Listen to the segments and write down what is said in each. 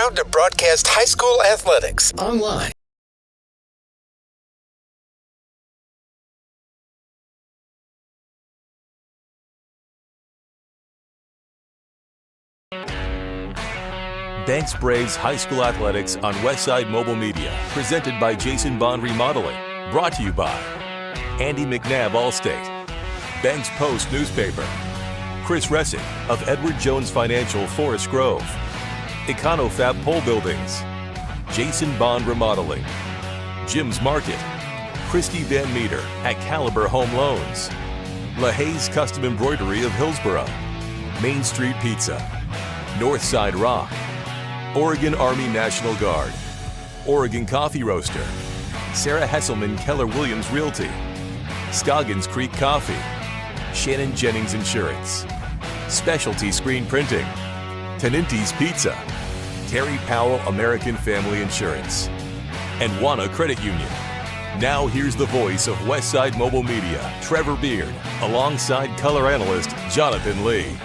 proud to broadcast high school athletics online. Banks Braves High School Athletics on Westside Mobile Media, presented by Jason Bond Remodeling, brought to you by Andy McNabb Allstate, Banks Post Newspaper, Chris Ressick of Edward Jones Financial Forest Grove, EconoFab Pole Buildings, Jason Bond Remodeling, Jim's Market, Christy Van Meter at Caliber Home Loans, LaHaye's Custom Embroidery of Hillsborough, Main Street Pizza, Northside Rock, Oregon Army National Guard, Oregon Coffee Roaster, Sarah Hesselman Keller Williams Realty, Scoggins Creek Coffee, Shannon Jennings Insurance, Specialty Screen Printing, Tenente's Pizza, Terry Powell American Family Insurance, and Wana Credit Union. Now here's the voice of Westside Mobile Media, Trevor Beard, alongside color analyst Jonathan Lee.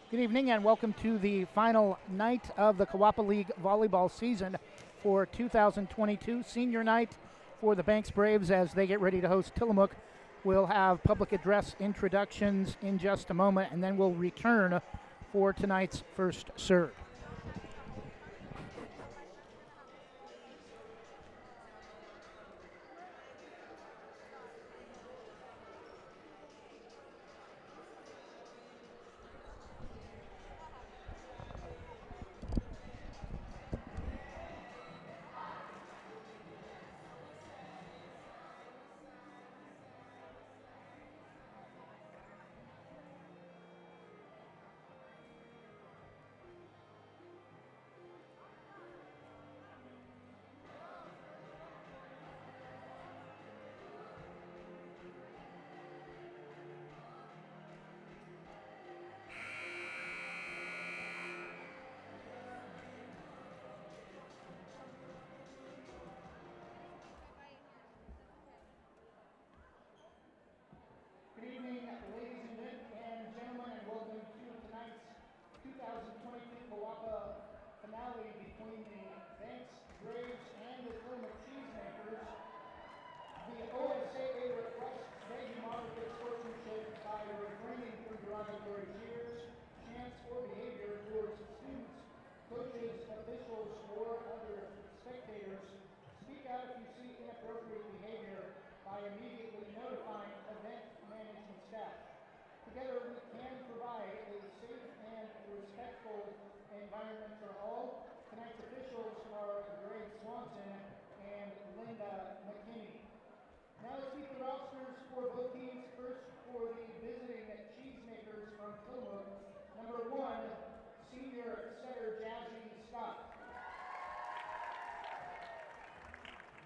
Good evening and welcome to the final night of the Kawapa League volleyball season for 2022. Senior night for the Banks Braves as they get ready to host Tillamook. We'll have public address introductions in just a moment, and then we'll return for tonight's first serve. Good evening, ladies and gentlemen, and welcome to tonight's 2022 Kawapa finale between the Banks Braves and the Tillamook Cheesemakers. The OSAA requests that you monitor sportsmanship by refraining from derogatory cheers, chants, or behavior towards students, coaches, officials, or other spectators. Speak out if you see inappropriate behavior by immediately notifying event management staff. Together we can provide a safe and respectful environment for all. Tonight's officials are Greg Swanson and Linda McKinney. Now let's meet the rosters for both teams. First for the visiting Cheesemakers from Tillamook. Number 1, senior setter Jazzy Scott.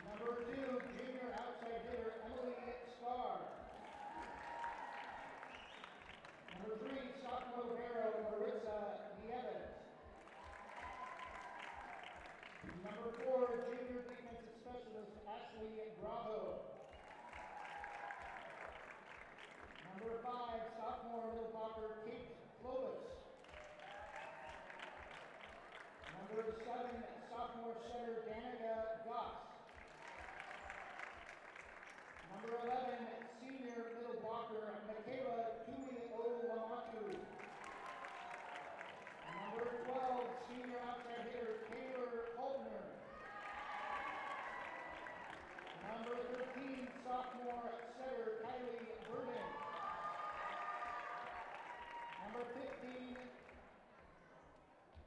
Number 2, junior outside hitter Emily Starr. Number 3, sophomore libero Maritza Nieves. Number 4, junior defensive specialist Ashley Bravo. Number 5, sophomore middle blocker Kate Clovis. Number 7, sophomore setter Danica Goss. Number 11, senior middle blocker Michaela Tui-Olamatu. Number 12, senior outside hitter Taylor Holtner. Number 13, sophomore setter Kylie Burden. Number 15,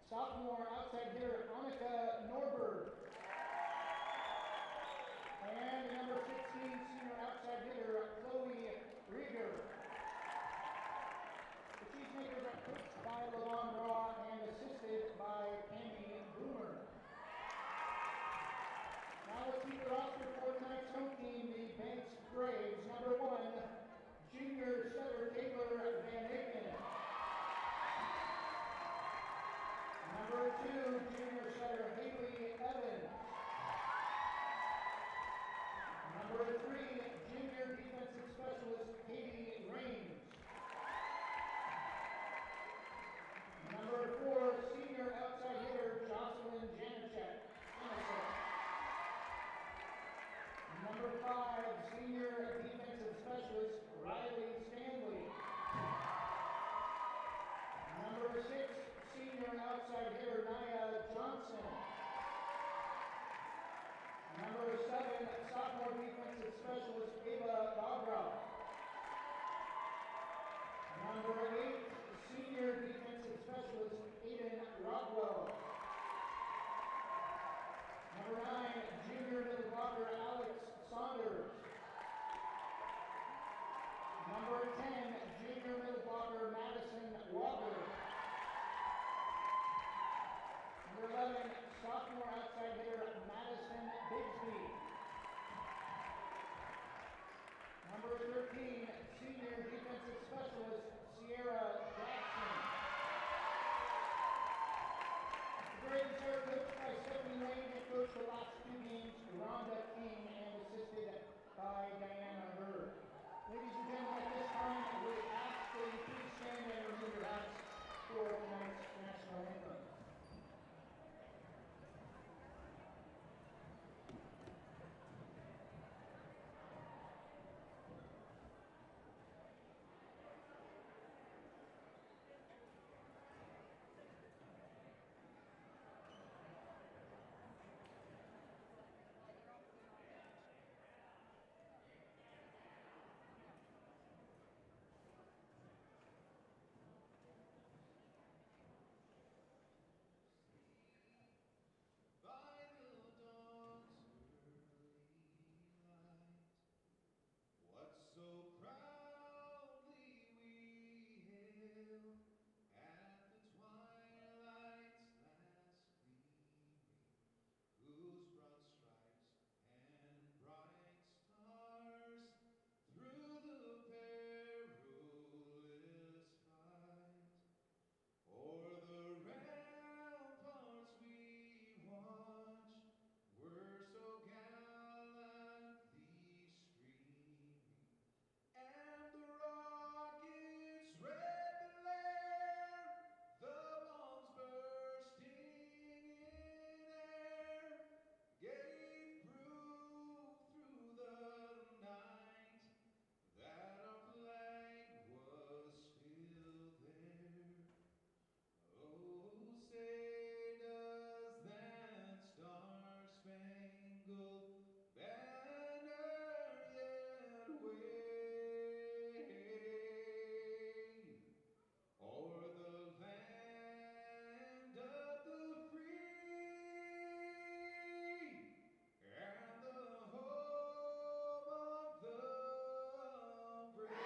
sophomore outside hitter Annika Norberg. Senior outside hitter Nia Johnson. Number 7, sophomore defensive specialist Ava Bogrov. Number 8, senior defensive specialist Aiden Rockwell. Number 9, junior middle blocker Alex Saunders. Number 10, junior middle blocker Madison Walker. Number 11, sophomore outside hitter Madison Bigsby. Number 13, senior defensive specialist Sierra Jackson. The Braves are coached by Stephanie Lane and coached the last 2 games Rhonda King and assisted by Diana Bird. Ladies and gentlemen, at this time, we ask that you please stand and remove your hats for tonight's national anthem. So proudly we hailed at the twilight's last gleaming, whose broad stripes and bright stars through the perilous fight o'er the ramparts we watched were so gallantly streaming. And the rocket's red glare, the bombs bursting in air, gave proof through the night that our flag was still there. Oh, say does that star-spangled banner yet wave o'er the land of the free and the home of the brave?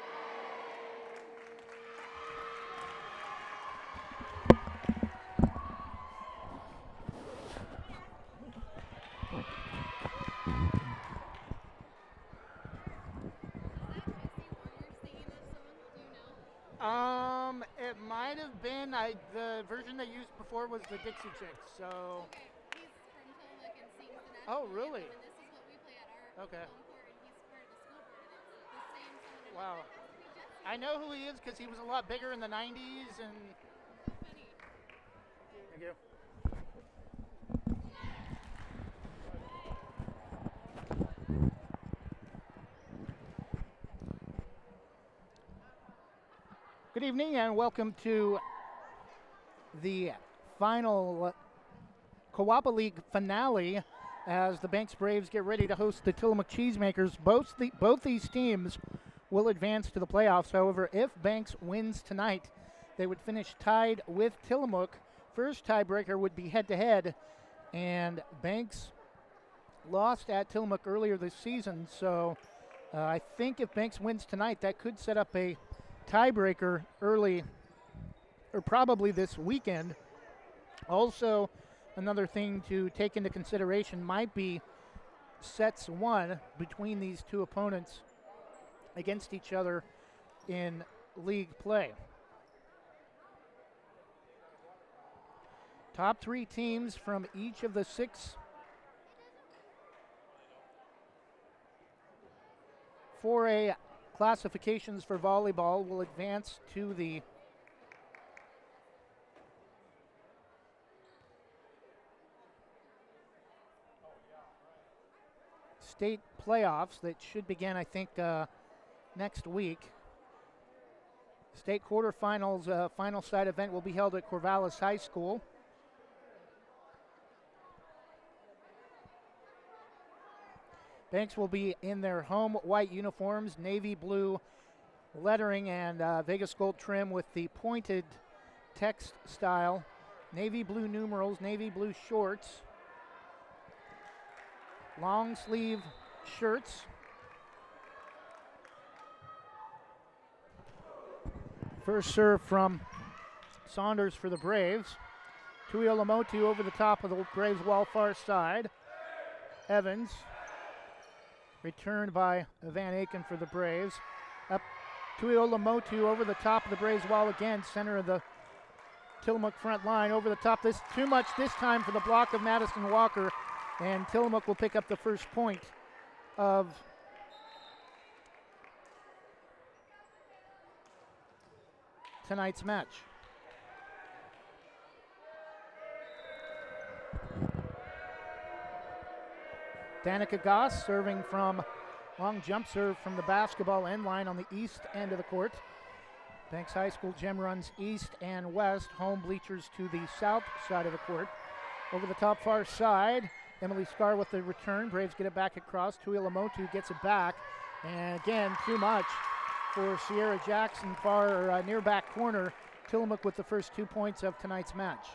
It might have been. The version they used before was the Dixie Chicks. So. Okay, he's from Tillamook and sings the national Oh, really? anthem, and this is what we play at our Okay. home court, and he's part of the school board, and it's the same song. And Wow. That has to be Jesse. I know who he is because he was a lot bigger in the 90s and. So funny. Thank you. Good evening and welcome to the final Kawapa League finale as the Banks Braves get ready to host the Tillamook Cheesemakers. Both these teams will advance to the playoffs. However, if Banks wins tonight, they would finish tied with Tillamook. First tiebreaker would be head-to-head, and Banks lost at Tillamook earlier this season, so I think if Banks wins tonight, that could set up a tiebreaker early, or probably this weekend. Also, another thing to take into consideration might be sets won between these two opponents against each other in league play. Top 3 teams from each of the 6 4A classifications for volleyball will advance to the state playoffs that should begin, I think, next week. State quarterfinals final side event will be held at Corvallis High School. Banks will be in their home white uniforms, navy blue lettering and Vegas gold trim with the pointed text style, navy blue numerals, navy blue shorts, long sleeve shirts. First serve from Saunders for the Braves. Tuiolamotu over the top of the Braves wall far side. Evans returned by Van Aken for the Braves. Up Tuiolamotu over the top of the Braves wall again, center of the Tillamook front line. Over the top, this too much this time for the block of Madison Walker, and Tillamook will pick up the first point of tonight's match. Danica Goss serving from long jump serve from the basketball end line on the east end of the court. Banks High School gym runs east and west, home bleachers to the south side of the court. Over the top far side, Emily Scar with the return. Braves get it back across. Tuiolamotu gets it back. And again, too much for Sierra Jackson, far near back corner. Tillamook with the first 2 points of tonight's match.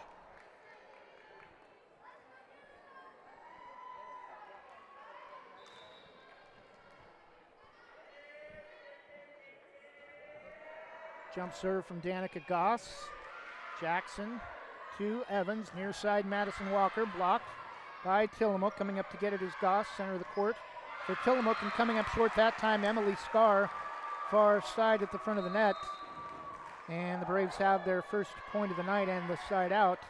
Jump serve from Danica Goss. Jackson to Evans, near side Madison Walker, blocked by Tillamook. Coming up to get it is Goss, center of the court for Tillamook, and coming up short that time, Emily Scar, far side at the front of the net. And the Braves have their first point of the night and the side out,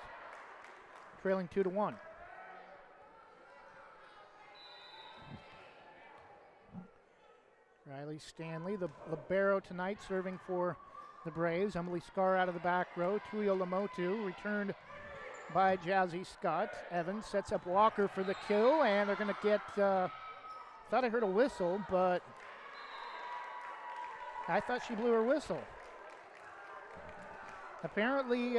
trailing 2-1. Riley Stanley, the libero tonight, serving for the Braves. Emily Scar out of the back row. Tuiolamotu returned by Jazzy Scott. Evans sets up Walker for the kill, and they're going to get, thought I heard a whistle, but I thought she blew her whistle. Apparently,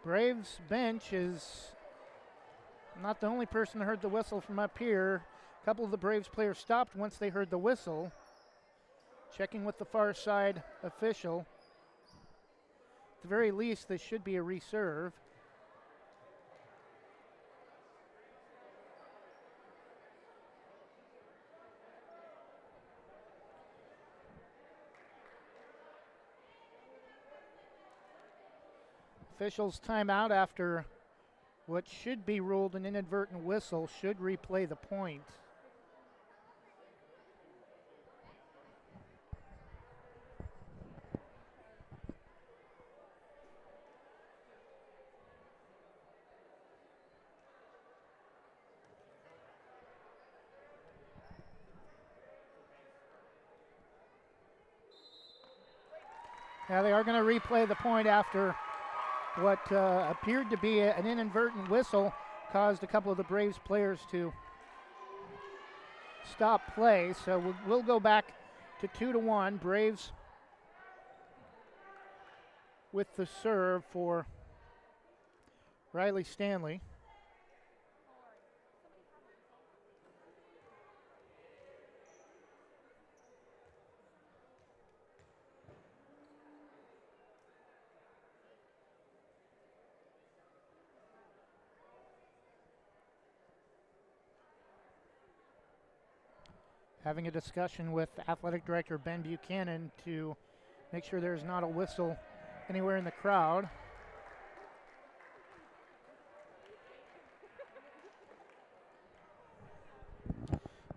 Braves bench is not the only person that heard the whistle from up here. A couple of the Braves players stopped once they heard the whistle. Checking with the far side official. At the very least, this should be a reserve. Officials timeout after what should be ruled an inadvertent whistle, should replay the point. Now they are going to replay the point after what appeared to be an inadvertent whistle caused a couple of the Braves players to stop play. So we'll go back to 2-1. Braves with the serve for Riley Stanley. Having a discussion with Athletic Director Ben Buchanan to make sure there's not a whistle anywhere in the crowd.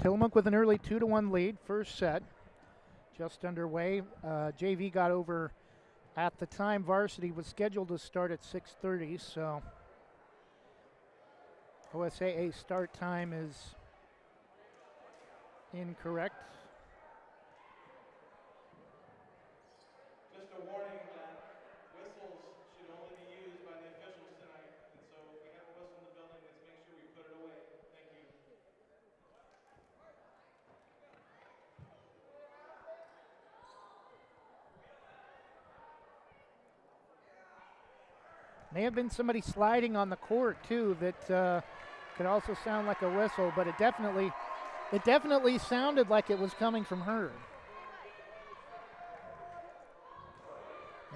Tillamook with an early 2-1 lead, first set, just underway. JV got over at the time. Varsity was scheduled to start at 6:30, so OSAA start time is incorrect. Just a warning that whistles should only be used by the officials tonight, and so if we have a whistle in the building, let's make sure we put it away. Thank you. May have been somebody sliding on the court too that could also sound like a whistle, but it definitely sounded like it was coming from her.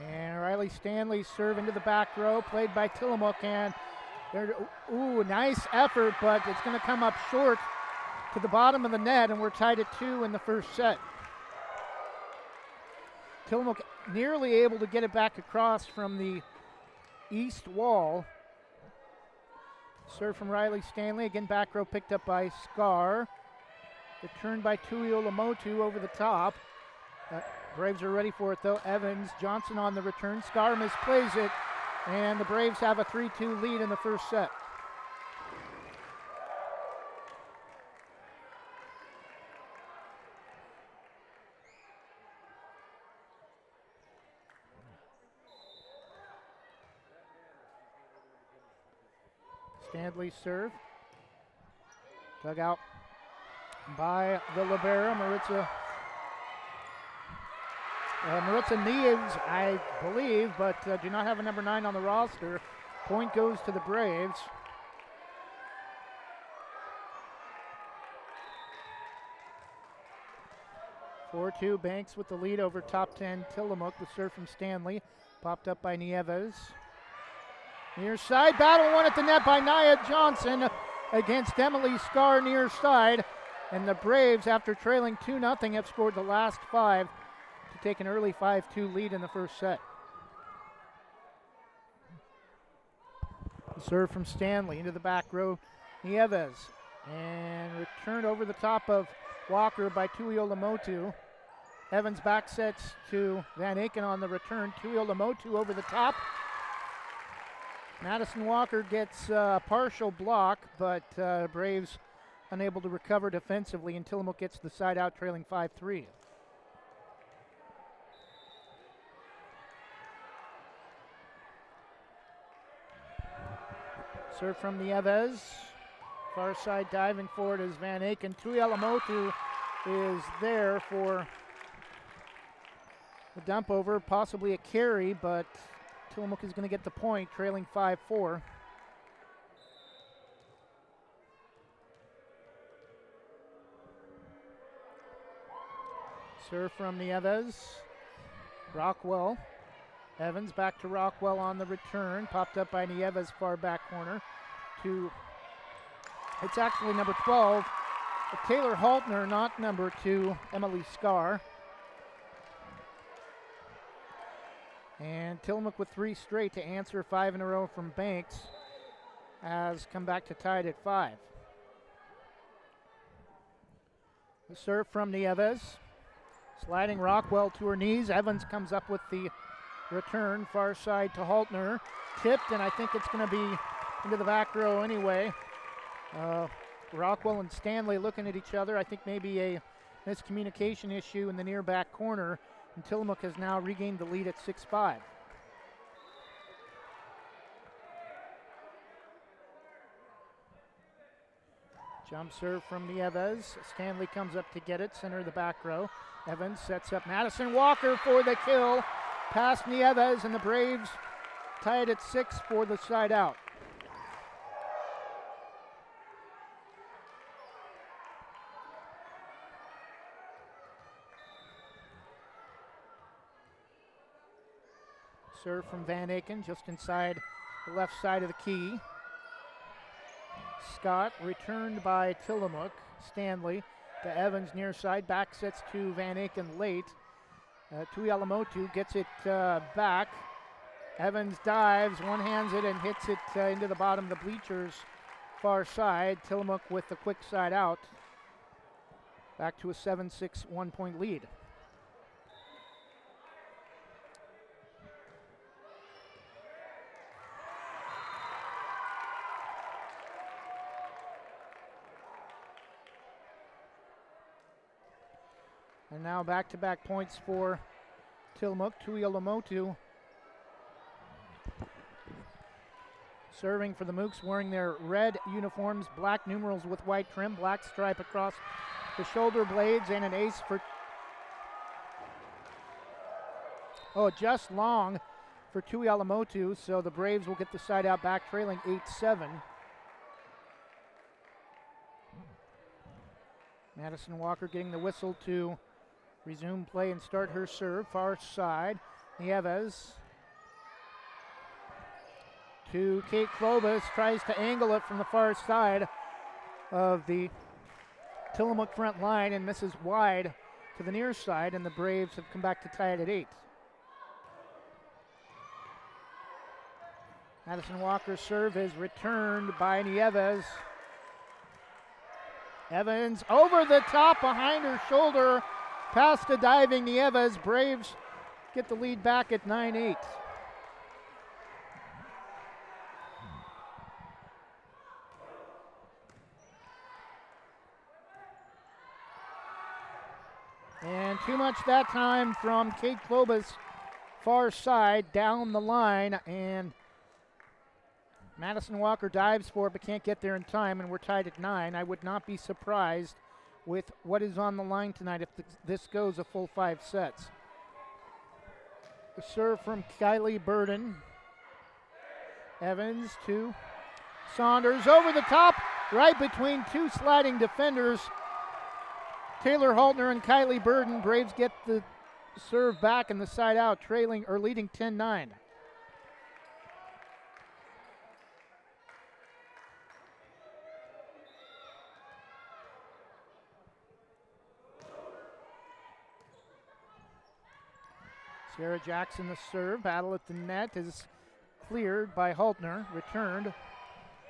And Riley Stanley serve into the back row, played by Tillamook, and nice effort, but it's going to come up short to the bottom of the net, and we're tied at 2 in the first set. Tillamook nearly able to get it back across from the east wall. Serve from Riley Stanley, again back row picked up by Scar. Returned by Tuiolamotu over the top. Braves are ready for it though. Evans, Johnson on the return. Scar misplays it, and the Braves have a 3-2 lead in the first set. Stanley serve. Dug out by the libero, Maritza Neves, I believe, but do not have a number 9 on the roster. Point goes to the Braves. (4-2) Banks with the lead over top 10 Tillamook. The serve from Stanley, popped up by Nieves. Near side, battle won at the net by Nia Johnson against Emily Scar near side. And the Braves, after trailing 2-0, have scored the last 5 to take an early 5-2 lead in the first set. The serve from Stanley into the back row, Nieves. And returned over the top of Walker by Tuiolamotu. Evans back sets to Van Aken on the return. Tuiolamotu over the top. Madison Walker gets a partial block, but Braves unable to recover defensively, and Tillamook gets the side out, trailing 5-3. Serve from Nieves. Far side diving forward is Van Aken. Tuiolamotu is there for the dump over, possibly a carry, but Tillamook is going to get the point, trailing 5-4. Serve from Nieves. Rockwell. Evans back to Rockwell on the return. Popped up by Nieves, far back corner. It's actually number 12, Taylor Haltner, not number 2, Emily Scar. And Tillamook with 3 straight to answer 5 in a row from Banks has come back to tied at 5. The serve from Nieves. Sliding Rockwell to her knees. Evans comes up with the return, far side to Haltner. Tipped, and I think it's going to be into the back row anyway. Rockwell and Stanley looking at each other. I think maybe a miscommunication issue in the near back corner. And Tillamook has now regained the lead at 6-5. Jump serve from Nieves. Stanley comes up to get it, center of the back row. Evans sets up Madison Walker for the kill. Past Nieves, and the Braves tied at 6 for the side out. Serve from Van Aken, just inside the left side of the key. Scott returned by Tillamook. Stanley to Evans near side, back sets to Van Aken late. Tuiolamotu gets it back. Evans dives, one-hands it and hits it into the bottom of the bleachers far side. Tillamook with the quick side out. Back to a 7-6 one-point lead. And now back-to-back points for Tillamook. Tuiolamotu serving for the Mooks, wearing their red uniforms, black numerals with white trim, black stripe across the shoulder blades, and an ace for just long for Tuialamotu, so the Braves will get the side out back, trailing 8-7. Madison Walker getting the whistle to resume play and start her serve. Far side, Nieves to Kate Klobas, tries to angle it from the far side of the Tillamook front line and misses wide to the near side, and the Braves have come back to tie it at 8. Madison Walker's serve is returned by Nieves. Evans over the top behind her shoulder, past the diving Nieves. Braves get the lead back at 9-8. And too much that time from Kate Klobas, far side, down the line, and Madison Walker dives for it but can't get there in time, and we're tied at 9. I would not be surprised with what is on the line tonight if this goes a full 5 sets. The serve from Kylie Burden. Evans to Saunders, over the top, right between two sliding defenders. Taylor Haltner and Kylie Burden. Braves get the serve back and the side out, trailing or leading 10-9. Sarah Jackson the serve, battle at the net is cleared by Haltner, returned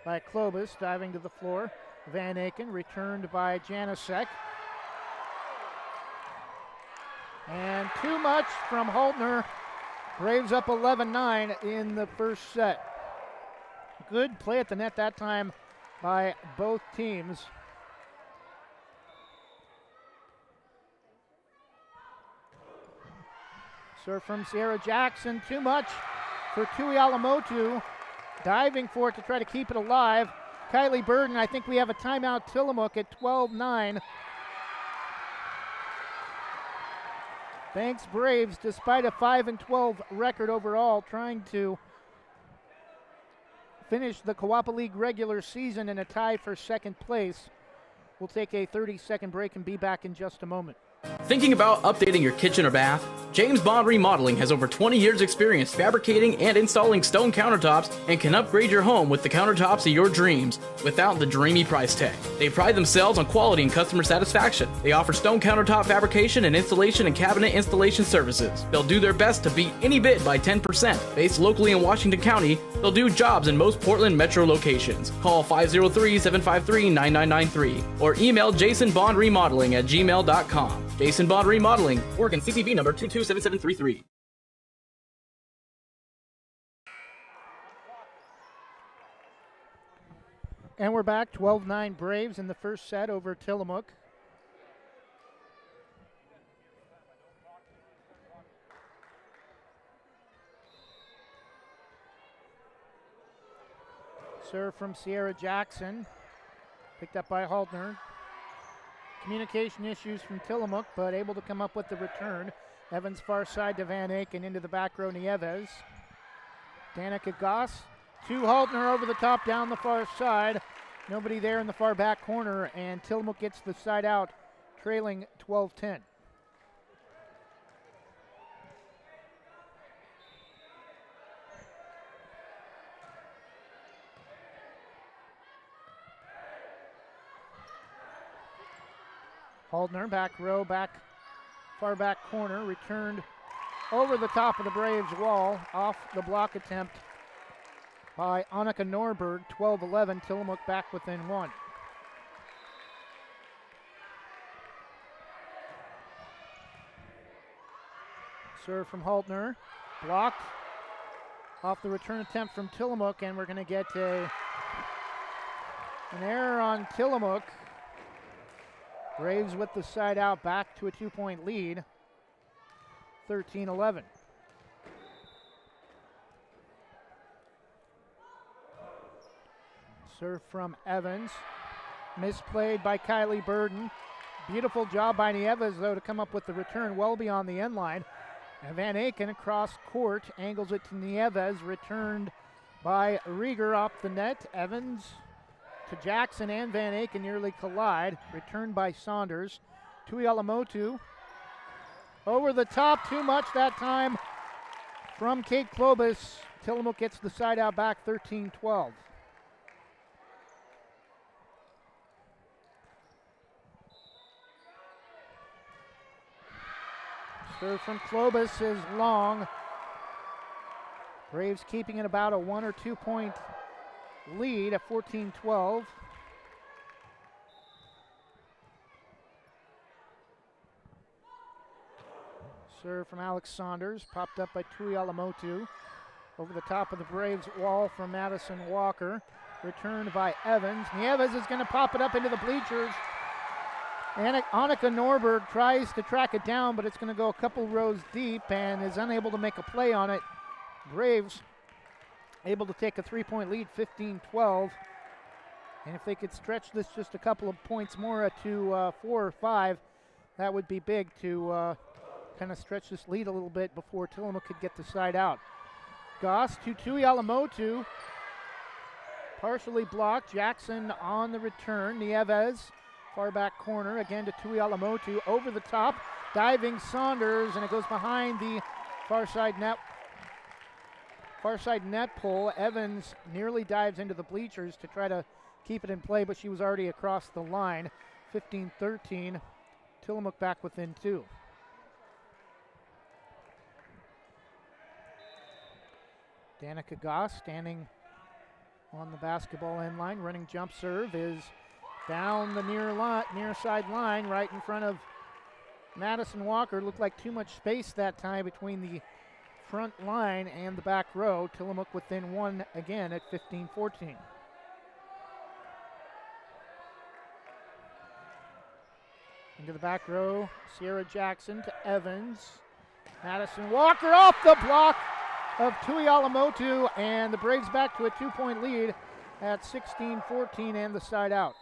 by Klobas, diving to the floor. Van Aken, returned by Janasek. And too much from Haltner. Braves up 11-9 in the first set. Good play at the net that time by both teams. Serve from Sierra Jackson, too much for Tuialamotu. Diving for it to try to keep it alive. Kylie Burden, I think we have a timeout. Tillamook at 12-9. Thanks Braves, despite a 5-12 record overall, trying to finish the Kawapa League regular season in a tie for second place. We'll take a 30-second break and be back in just a moment. Thinking about updating your kitchen or bath? James Bond Remodeling has over 20 years experience fabricating and installing stone countertops and can upgrade your home with the countertops of your dreams without the dreamy price tag. They pride themselves on quality and customer satisfaction. They offer stone countertop fabrication and installation and cabinet installation services. They'll do their best to beat any bid by 10%. Based locally in Washington County, they'll do jobs in most Portland metro locations. Call 503-753-9993 or email jasonbondremodeling@gmail.com. Jason Bond Remodeling, Oregon CCV number 227733. And we're back, 12-9 Braves in the first set over Tillamook. Serve from Sierra Jackson, picked up by Haltner. Communication issues from Tillamook, but able to come up with the return. Evans far side to Van Aken, into the back row, Nieves. Danica Goss to Haltner, over the top, down the far side. Nobody there in the far back corner, and Tillamook gets the side out, trailing 12-10. Haltner, back row, far back corner, returned over the top of the Braves wall, off the block attempt by Annika Norberg, 12-11, Tillamook back within 1. Serve from Haltner, blocked, off the return attempt from Tillamook, and we're going to get an error on Tillamook. Braves with the side out, back to a 2-point lead, 13-11. Serve from Evans, misplayed by Kylie Burden. Beautiful job by Nieves, though, to come up with the return well beyond the end line. And Van Aken across court, angles it to Nieves, returned by Rieger off the net. Evans to Jackson and Van Aken nearly collide. Returned by Saunders. Tuialamotu over the top, too much that time from Kate Klobus. Tillamook gets the side out back 13-12. Serve from Klobus is long. Braves keeping it about a 1 or 2 point lead at 14-12. Serve from Alex Saunders, popped up by Tuialamotu. Over the top of the Braves wall from Madison Walker. Returned by Evans. Nieves is going to pop it up into the bleachers. Annika Norberg tries to track it down, but it's going to go a couple rows deep and is unable to make a play on it. Braves able to take a 3-point lead, 15-12. And if they could stretch this just a couple of points more to 4 or 5, that would be big to kind of stretch this lead a little bit before Tillamook could get the side out. Goss to Tuialamotu, partially blocked. Jackson on the return. Nieves, far back corner, again to Tuialamotu, over the top, diving Saunders, and it goes behind the far side net pole. Evans nearly dives into the bleachers to try to keep it in play, but she was already across the line. 15-13, Tillamook back within 2. Danica Goss standing on the basketball end line. Running jump serve is down the near side line, right in front of Madison Walker. Looked like too much space that time between the front line and the back row. Tillamook within 1 again at 15-14. Into the back row, Sierra Jackson to Evans. Madison Walker off the block of Tuialamotu, and the Braves back to a 2-point lead at 16-14 and the side out.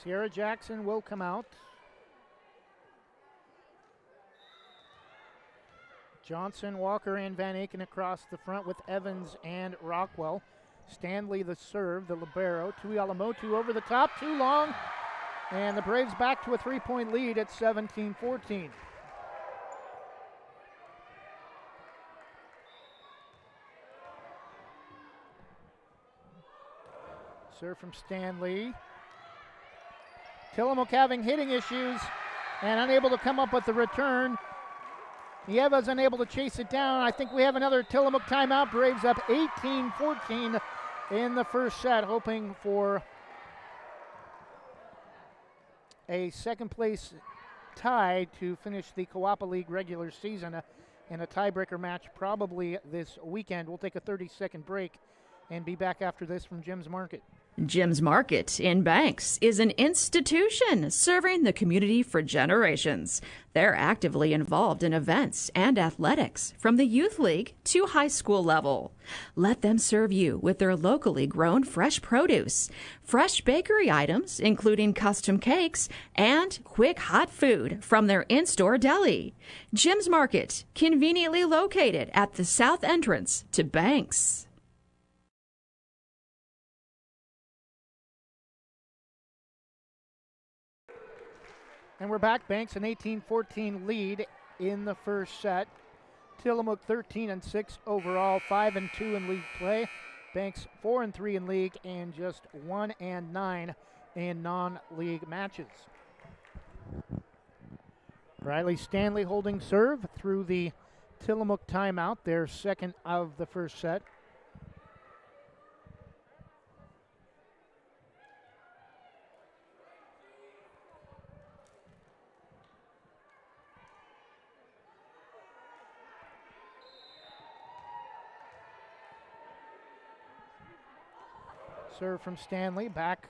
Sierra Jackson will come out. Johnson, Walker, and Van Aken across the front with Evans and Rockwell. Stanley the serve, the libero. Tuialamotu over the top, too long. And the Braves back to a 3-point lead at 17-14. Serve from Stanley. Tillamook having hitting issues and unable to come up with the return. Nieves unable to chase it down. I think we have another Tillamook timeout. Braves up 18-14 in the first set, hoping for a second place tie to finish the Kawapa League regular season in a tiebreaker match probably this weekend. We'll take a 30-second break and be back after this from Jim's Market. Jim's Market in Banks is an institution serving the community for generations. They're actively involved in events and athletics from the youth league to high school level. Let them serve you with their locally grown fresh produce, fresh bakery items, including custom cakes, and quick hot food from their in-store deli. Jim's Market, conveniently located at the south entrance to Banks. And we're back. Banks an 18-14 lead in the first set. Tillamook 13-6 overall, 5-2 in league play. Banks 4-3 in league and just 1-9 in non-league matches. Riley Stanley holding serve through the Tillamook timeout, their second of the first set. Serve from Stanley, back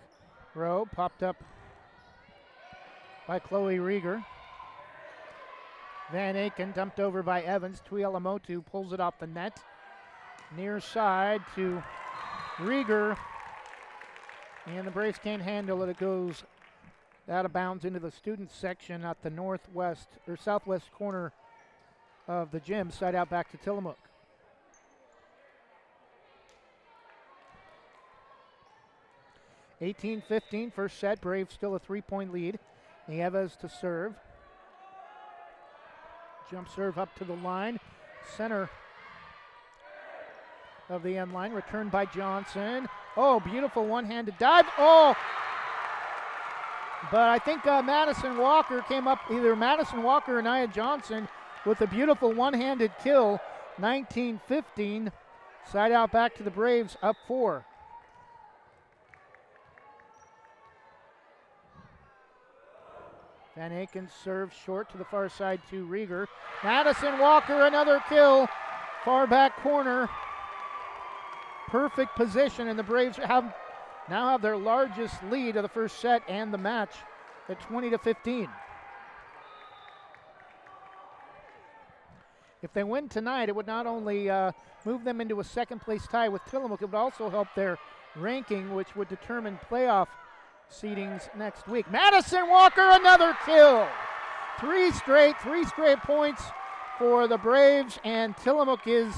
row, popped up by Chloe Rieger. Van Aken dumped over by Evans. Tuialamotu pulls it off the net. near side to Rieger. And the Braves can't handle it. It goes out of bounds into the student section at the northwest or southwest corner of the gym. Side out back to Tillamook. (18-15) first set. Braves still a 3-point lead. Nieves to serve. Jump serve up to the line. Center of the end line. Returned by Johnson. Oh, beautiful one-handed dive. Oh! But I think Madison Walker came up, either Madison Walker or Nia Johnson, with a beautiful one-handed kill. 19-15. Side out back to the Braves, up 4. Van Aken serves short to the far side to Rieger. Madison Walker, another kill. Far back corner. Perfect position, and the Braves now have their largest lead of the first set and the match at 20-15. If they win tonight, it would not only move them into a second place tie with Tillamook, it would also help their ranking, which would determine playoff seedings next week. Madison Walker, another kill. Three straight points for the Braves, and Tillamook is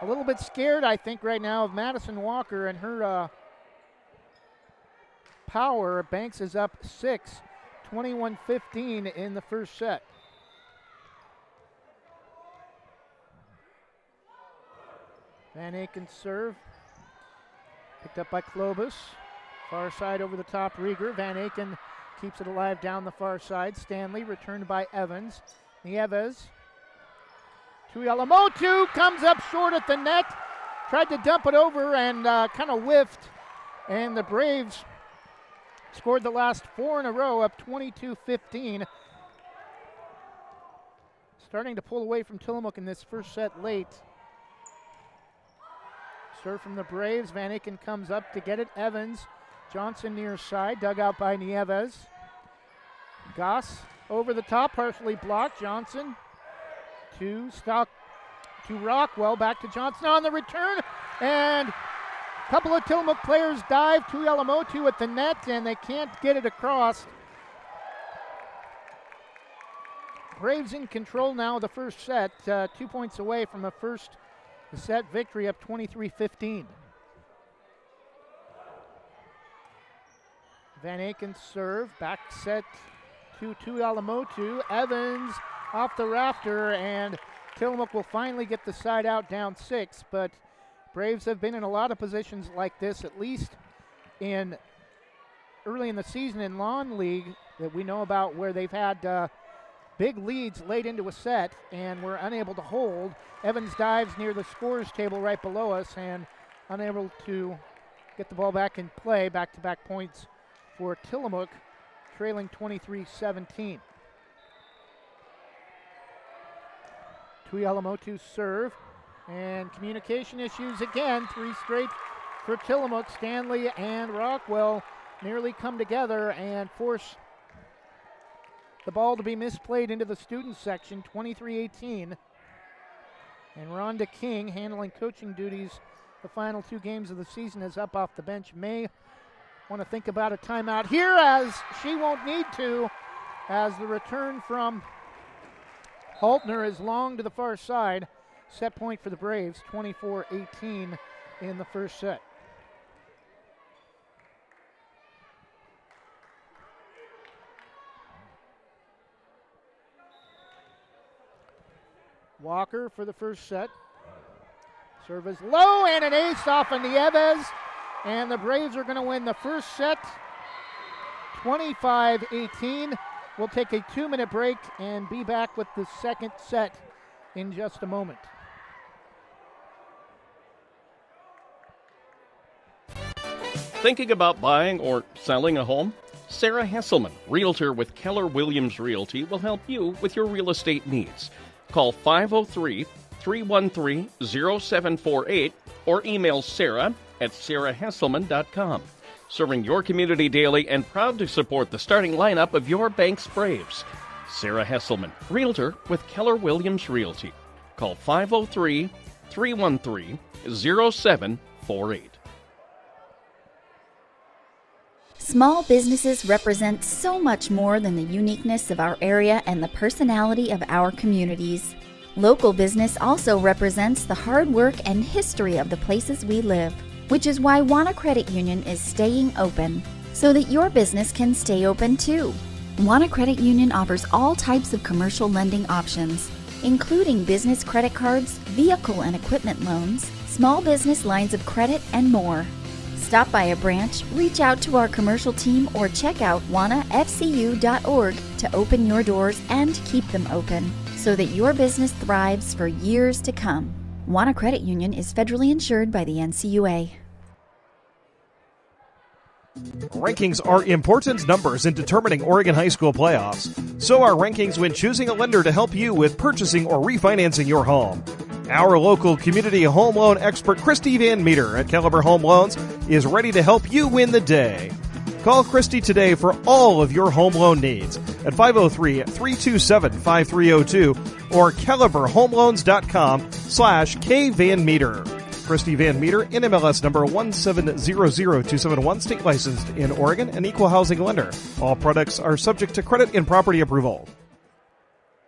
a little bit scared, I think, right now of Madison Walker and her power. Banks is up 6, 21-15 in the first set. Van Aken serve. Picked up by Klobus. Far side over the top, Rieger. Van Aken keeps it alive down the far side. Stanley returned by Evans. Nieves. Tuialamotu comes up short at the net. Tried to dump it over and kind of whiffed. And the Braves scored the last 4 in a row, up 22-15. Starting to pull away from Tillamook in this first set late. Serve from the Braves. Van Aken comes up to get it. Evans. Johnson near side. Dug out by Nieves. Goss over the top. Partially blocked. Johnson to Rockwell. Back to Johnson on the return. And a couple of Tillamook players dive to Yalamotu at the net, and they can't get it across. Braves in control now of the first set. 2 points away from a first set victory, up 23-15. Van Aken serve, back set to Tuialamotu. Evans off the rafter, and Tillamook will finally get the side out down 6, but Braves have been in a lot of positions like this, at least in early in the season in Lawn League that we know about, where they've had big leads late into a set and were unable to hold. Evans dives near the scorers table right below us and unable to get the ball back in play. Back-to-back points for Tillamook, trailing 23-17. Tuialamotu serve, and communication issues again. 3 straight for Tillamook. Stanley and Rockwell nearly come together and force the ball to be misplayed into the student section. 23-18. And Rhonda King, handling coaching duties the final 2 games of the season, is up off the bench. May want to think about a timeout here, as she won't need to, as the return from Haltner is long to the far side. Set point for the Braves, 24-18 in the first set. Walker for the first set. Serve is low, and an ace off of Nieves. And the Braves are going to win the first set, 25-18. We'll take a 2-minute break and be back with the second set in just a moment. Thinking about buying or selling a home? Sarah Hesselman, Realtor with Keller Williams Realty, will help you with your real estate needs. Call 503-313-0748 or email Sarah at sarahhesselman.com. Serving your community daily and proud to support the starting lineup of your bank's Braves. Sarah Hesselman, Realtor with Keller Williams Realty. Call 503-313-0748. Small businesses represent so much more than the uniqueness of our area and the personality of our communities. Local business also represents the hard work and history of the places we live, which is why Wana Credit Union is staying open, so that your business can stay open too. Wana Credit Union offers all types of commercial lending options, including business credit cards, vehicle and equipment loans, small business lines of credit, and more. Stop by a branch, reach out to our commercial team, or check out wanafcu.org to open your doors and keep them open so that your business thrives for years to come. Wana Credit Union is federally insured by the NCUA. Rankings are important numbers in determining Oregon high school playoffs. So are rankings when choosing a lender to help you with purchasing or refinancing your home. Our local community home loan expert, Christy Van Meter at Caliber Home Loans, is ready to help you win the day. Call Christy today for all of your home loan needs at 503-327-5302 or caliberhomeloans.com/kvanmeter. Christy Van Meter, NMLS number 1700271, state licensed in Oregon, an equal housing lender. All products are subject to credit and property approval.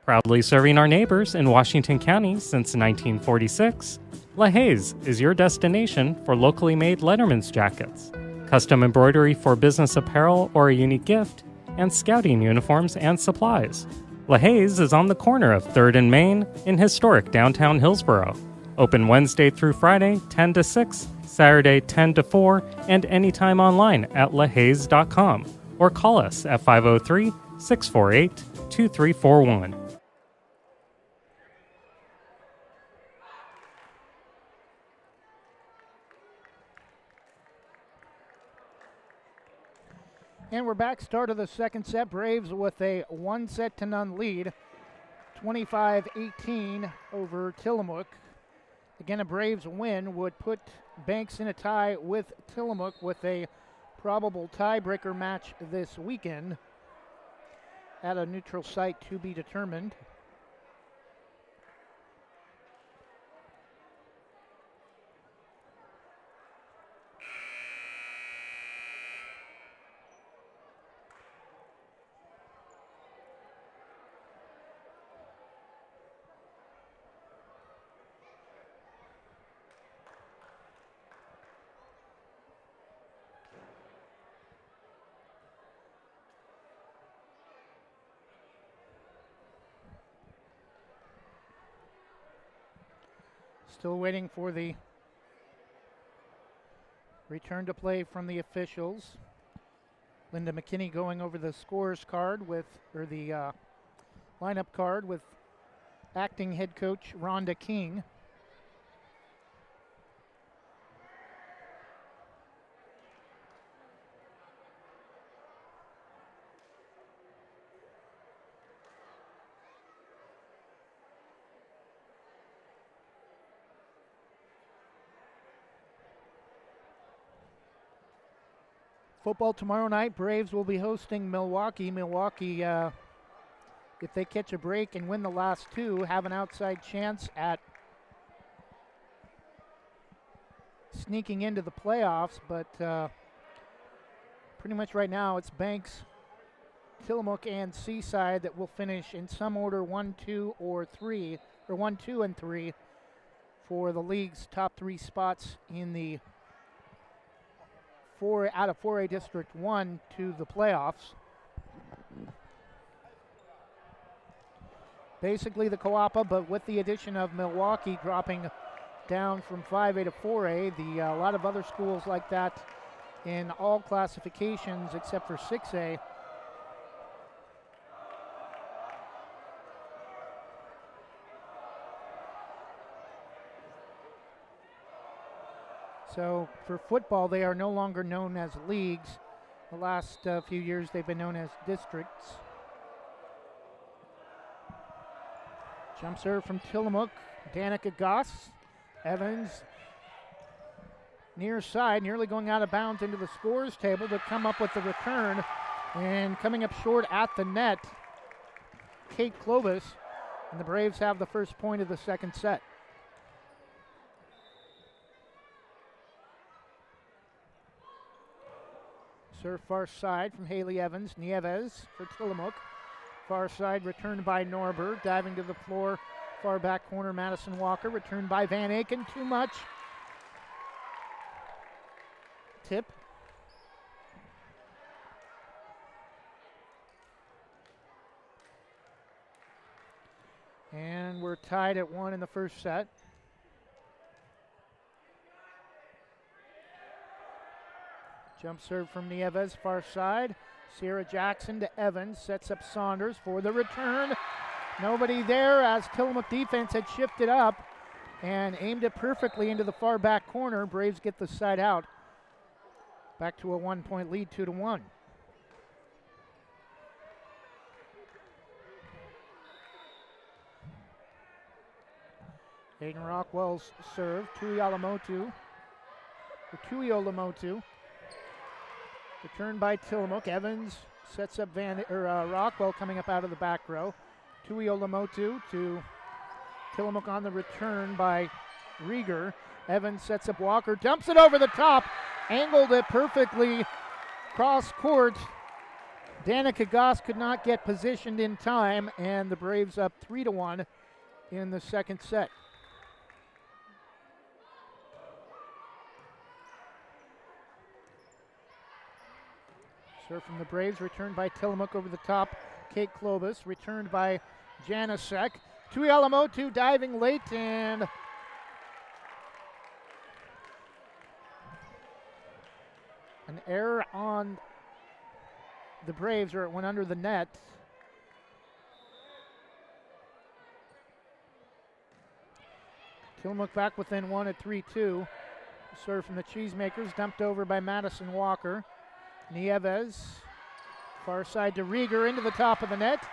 Proudly serving our neighbors in Washington County since 1946, LaHaye's is your destination for locally made Letterman's jackets, custom embroidery for business apparel or a unique gift, and scouting uniforms and supplies. LaHaye's is on the corner of 3rd and Main in historic downtown Hillsboro. Open Wednesday through Friday, 10 to 6, Saturday, 10 to 4, and anytime online at lahayes.com or call us at 503-648-2341. And we're back. Start of the second set. Braves with a 1-0 lead, 25-18 over Tillamook. Again, a Braves win would put Banks in a tie with Tillamook with a probable tiebreaker match this weekend at a neutral site to be determined. Still waiting for the return to play from the officials. Linda McKinney going over the scores card with, or the lineup card with acting head coach Rhonda King. Football tomorrow night. Braves will be hosting Milwaukee. Milwaukee, if they catch a break and win the last two, have an outside chance at sneaking into the playoffs. But pretty much right now it's Banks, Tillamook, and Seaside that will finish in some order 1, 2, or 3, or 1, 2, and 3 for the league's top 3 spots in the 4 out of 4A District 1 to the playoffs. Basically the COAPA, but with the addition of Milwaukee dropping down from 5A to 4A, a lot of other schools like that in all classifications except for 6A. So for football, they are no longer known as leagues. The last few years, they've been known as districts. Jump serve from Tillamook. Danica Goss. Evans near side, nearly going out of bounds into the scores table to come up with the return. And coming up short at the net, Kate Clovis. And the Braves have the first point of the second set. Serve far side from Haley Evans. Nieves for Tillamook. Far side returned by Norberg. Diving to the floor. Far back corner, Madison Walker. Returned by Van Aken. Too much. Tip. And we're tied at 1 in the first set. Jump serve from Nieves, far side. Sierra Jackson to Evans, sets up Saunders for the return. Nobody there as Tillamook defense had shifted up and aimed it perfectly into the far back corner. Braves get the side out. Back to a 1-point lead, 2-1. Hayden Rockwell's serve, Tuiolamotu. Returned by Tillamook. Evans sets up Rockwell coming up out of the back row. Tuiolamotu to Tillamook on the return by Rieger. Evans sets up Walker, dumps it over the top, angled it perfectly cross court. Danica Goss could not get positioned in time, and the Braves up 3-1 in the second set. Serve from the Braves, returned by Tillamook over the top. Kate Klobus, returned by Janicek. Tuiolamotu diving late, and an error on the Braves, or it went under the net. Tillamook back within 1 at 3-2. Serve from the Cheesemakers, dumped over by Madison Walker. Nieves, far side to Rieger, into the top of the net.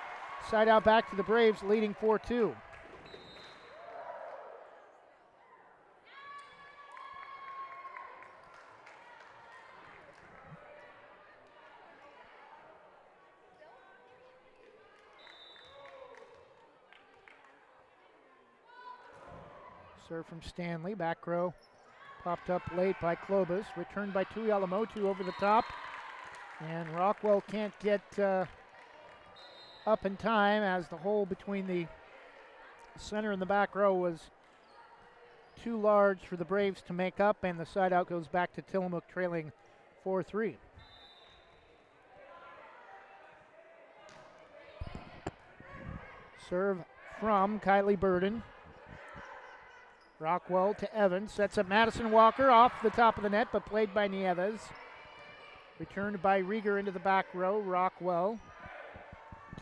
Side out back to the Braves, leading 4-2. Serve from Stanley, back row. Popped up late by Klobus, returned by Tuiolamotu over the top. And Rockwell can't get up in time, as the hole between the center and the back row was too large for the Braves to make up, and the side out goes back to Tillamook, trailing 4-3. Serve from Kylie Burden. Rockwell to Evans, sets up Madison Walker off the top of the net, but played by Nieves. Returned by Rieger into the back row. Rockwell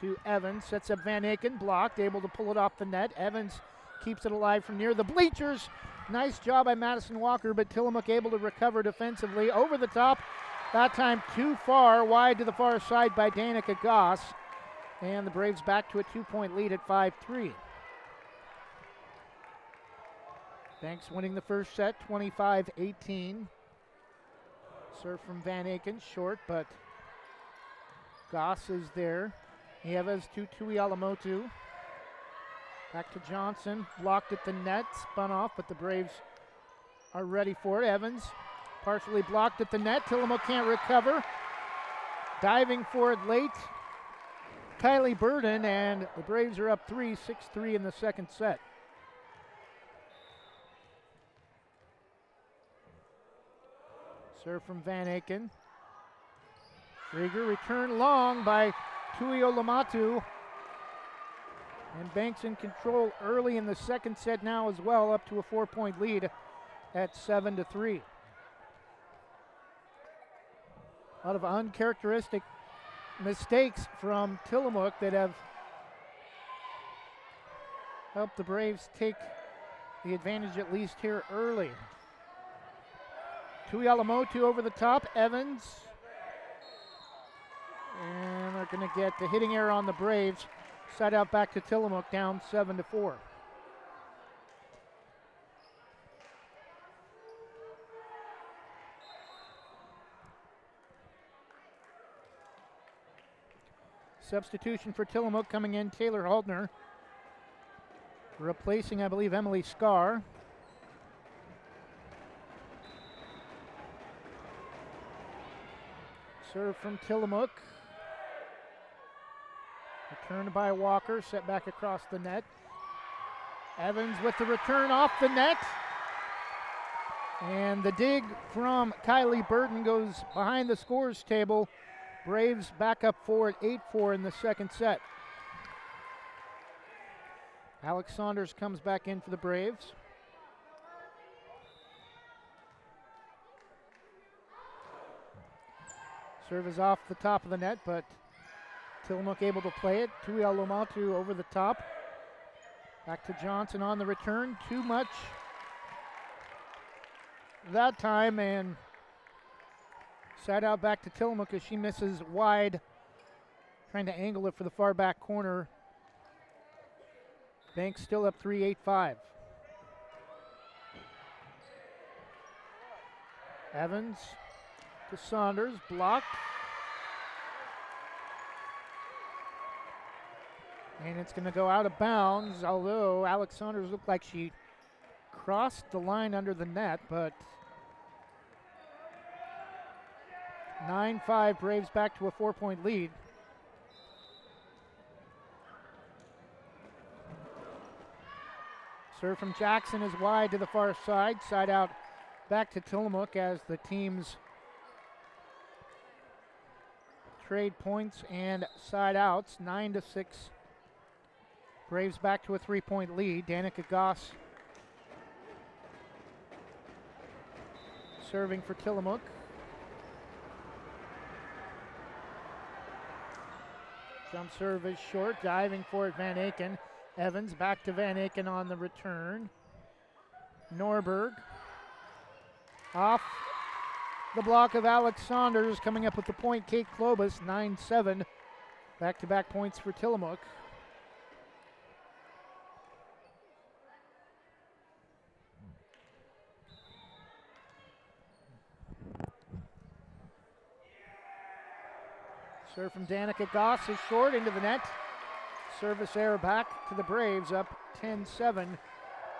to Evans, sets up Van Aken, blocked, able to pull it off the net. Evans keeps it alive from near the bleachers. Nice job by Madison Walker, but Tillamook able to recover defensively. Over the top, that time too far, wide to the far side by Danica Goss. And the Braves back to a 2-point lead at 5-3. Banks winning the first set, 25-18. Serve from Van Aken, short, but Goss is there. Nieves to Tuiolamotu. Back to Johnson, blocked at the net, spun off, but the Braves are ready for it. Evans, partially blocked at the net. Tillamook can't recover. Diving for it late, Kylie Burden, and the Braves are up 6-3 in the second set. Serve from Van Aken. Rieger, return long by Tuiolamotu. And Banks in control early in the second set now as well, up to a 4-point lead at 7-3. A lot of uncharacteristic mistakes from Tillamook that have helped the Braves take the advantage at least here early. Tuiolamotu over the top, Evans. And they're going to get the hitting error on the Braves. Side out back to Tillamook, down 7-4. Substitution for Tillamook coming in, Taylor Haltner. replacing, I believe, Emily Scarr. Serve from Tillamook. Returned by Walker, set back across the net. Evans with the return off the net. And the dig from Kylie Burton goes behind the scores table. Braves back up forward 8-4 in the second set. Alex Saunders comes back in for the Braves. Serve is off the top of the net, but Tillamook able to play it. Tuialamatu over the top. Back to Johnson on the return. Too much that time, and side out back to Tillamook as she misses wide, trying to angle it for the far back corner. Banks still up 3-8-5. Evans to Saunders, blocked. And it's going to go out of bounds, although Alex Saunders looked like she crossed the line under the net, but 9-5 Braves back to a 4-point lead. Serve from Jackson is wide to the far side. Side out back to Tillamook as the teams trade points and side outs. 9-6. Braves back to a 3-point lead. Danica Goss serving for Tillamook. Jump serve is short. Diving for it, Van Aken. Evans back to Van Aken on the return. Norberg off the block of Alex Saunders. Coming up with the point, Kate Klobus, 9-7. Back-to-back points for Tillamook. Serve from Danica Goss is short into the net. Service error back to the Braves, up 10-7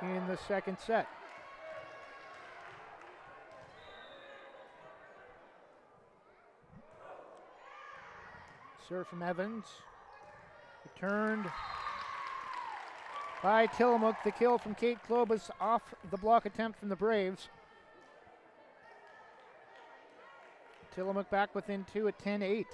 in the second set. Serve from Evans. Returned by Tillamook. The kill from Kate Klobus off the block attempt from the Braves. Tillamook back within 2 at 10-8.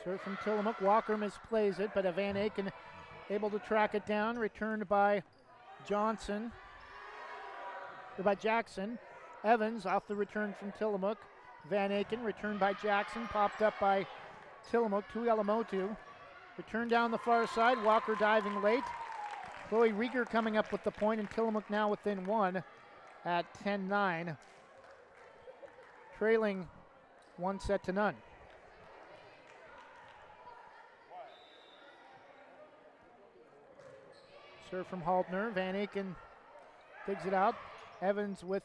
Serve from Tillamook. Walker misplays it, but Van Aken able to track it down. Returned by Johnson. Or by Jackson. Evans off the return from Tillamook. Van Aken returned by Jackson. Popped up by Tillamook. Tuialamatu. Return down the far side. Walker diving late. Chloe Rieger coming up with the point, and Tillamook now within 1 at 10-9. Trailing 1-0. Serve from Haltner. Van Aken digs it out. Evans with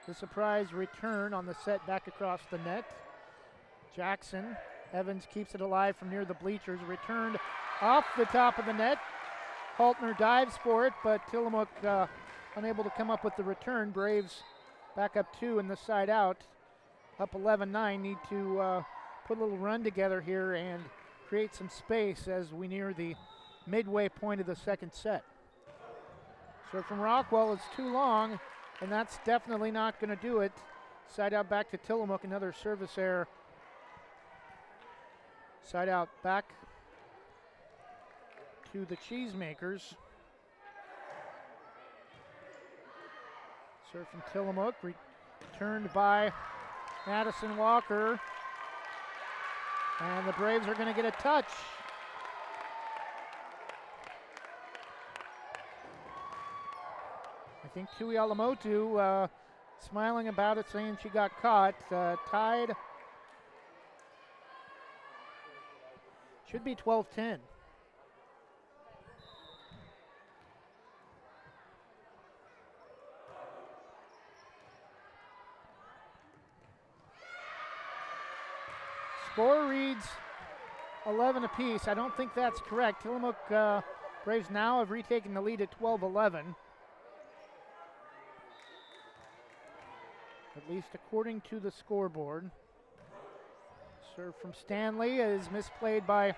the surprise return on the set back across the net. Jackson. Evans keeps it alive from near the bleachers. Returned off the top of the net. Haltner dives for it, but Tillamook unable to come up with the return. Braves back up 2 in the side out. Up 11-9. Need to put a little run together here and create some space as we near the midway point of the second set. So from Rockwell, it's too long, and that's definitely not going to do it. Side out back to Tillamook, another service error. Side out back to the Cheesemakers. Serve from Tillamook, returned by Madison Walker. And the Braves are going to get a touch. I think Tuialamatu smiling about it, saying she got caught. Tied. Should be 12-10. score reads 11 apiece. I don't think that's correct. Tillamook Braves now have retaken the lead at 12-11. At least according to the scoreboard. Serve from Stanley is misplayed by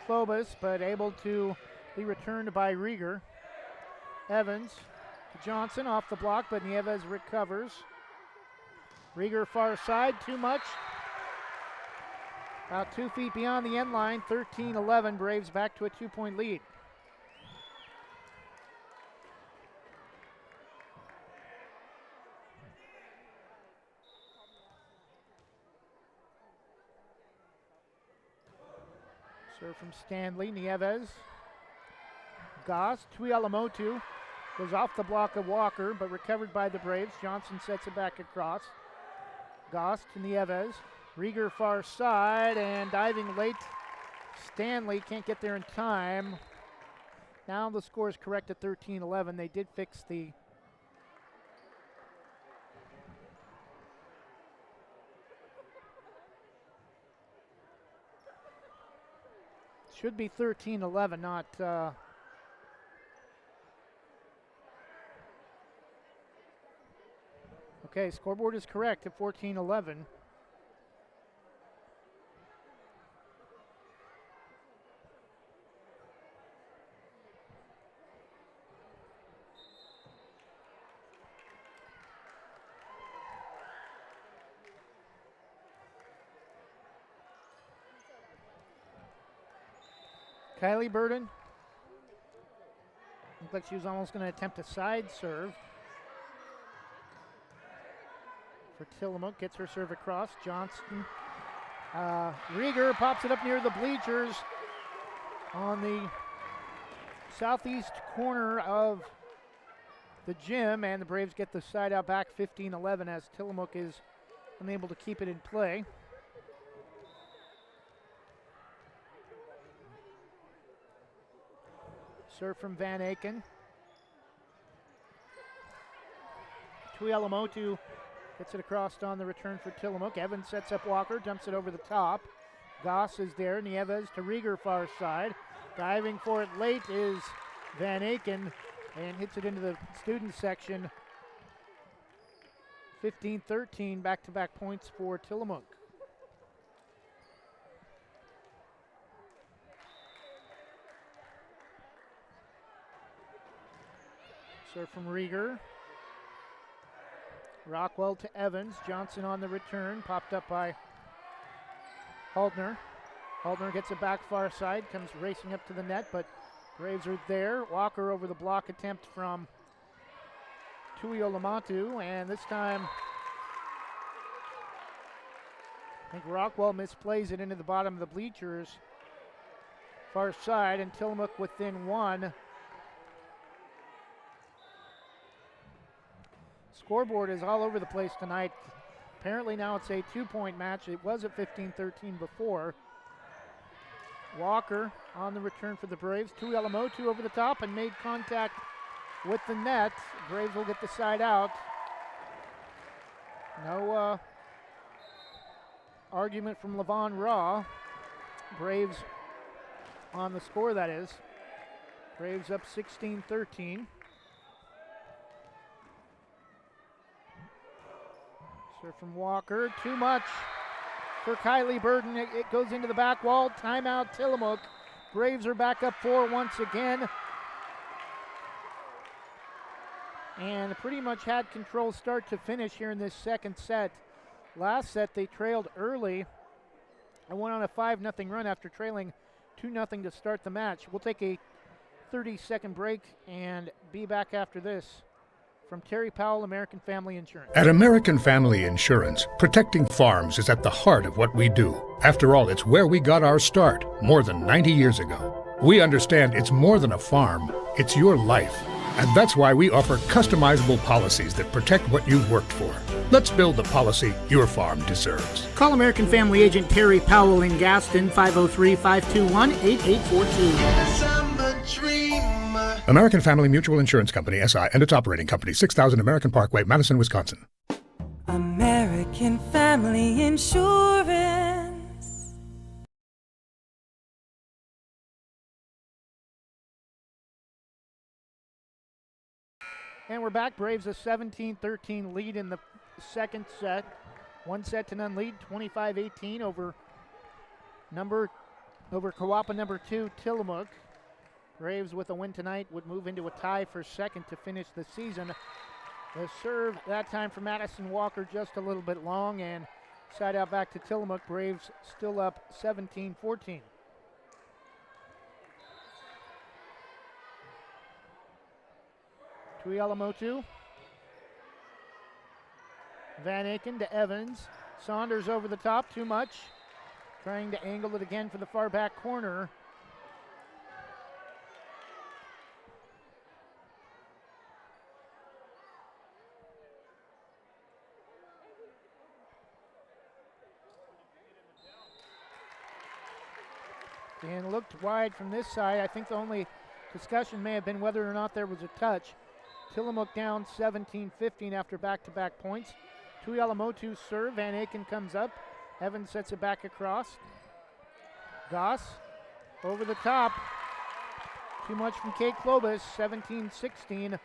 Clobus, but able to be returned by Rieger. Evans to Johnson off the block, but Nieves recovers. Rieger far side, too much. About 2 feet beyond the end line, 13-11, Braves back to a 2-point lead. Serve from Stanley, Nieves. Goss, Tuialamotu goes off the block of Walker, but recovered by the Braves. Johnson sets it back across. Goss to Nieves. Rieger far side, and diving late. Stanley can't get there in time. Now the score is correct at 13-11. They did fix the should be 13-11, not okay, scoreboard is correct at 14-11. Kylie Burden. Looked like she was almost going to attempt a side serve. For Tillamook, gets her serve across. Johnston. Rieger pops it up near the bleachers on the southeast corner of the gym, and the Braves get the side out back 15-11 as Tillamook is unable to keep it in play. Serve from Van Aken. Tuialamotu gets it across on the return for Tillamook. Evans sets up Walker, dumps it over the top. Goss is there. Nieves to Rieger far side. Diving for it late is Van Aken and hits it into the student section. 15-13, back-to-back points for Tillamook. Serve from Rieger. Rockwell to Evans. Johnson on the return. Popped up by Haldner. Haldner gets it back far side. Comes racing up to the net, but Braves are there. Walker over the block attempt from Tuialamotu, and this time I think Rockwell misplays it into the bottom of the bleachers. Far side, and Tillamook within one. Scoreboard is all over the place tonight. Apparently now it's a 2-point match. It was at 15-13 before. Walker on the return for the Braves. Tuialamotu over the top and made contact with the net. Braves will get the side out. No argument from Levon Raw. Braves on the score, that is. Braves up 16-13. Serve from Walker, too much for Kylie Burden. It goes into the back wall. Timeout Tillamook. Braves are back up 4 once again. And pretty much had control start to finish here in this second set. Last set they trailed early and went on a 5-0 run after trailing 2-0 to start the match. We'll take a 30-second break and be back after this. From Terry Powell, American Family Insurance. At American Family Insurance, protecting farms is at the heart of what we do. After all, it's where we got our start more than 90 years ago. We understand it's more than a farm, it's your life. And that's why we offer customizable policies that protect what you've worked for. Let's build the policy your farm deserves. Call American Family Agent Terry Powell in Gaston, 503-521-8842. American Family Mutual Insurance Company, SI, and its operating company, 6000 American Parkway, Madison, Wisconsin. American Family Insurance. And we're back. Braves a 17-13 lead in the second set. 1-0 lead, 25-18 over Kawapa number 2, Tillamook. Braves with a win tonight would move into a tie for second to finish the season. The serve that time for Madison Walker just a little bit long, and side out back to Tillamook. Braves still up 17-14. Tuialamotu. Van Aken to Evans. Saunders over the top, too much. Trying to angle it again for the far back corner. And looked wide from this side. I think the only discussion may have been whether or not there was a touch. Tillamook down 17-15 after back-to-back points. Tuialamotu serve. Van Aken comes up. Evans sets it back across. Goss over the top. Too much from Kate Klobus. 17-16.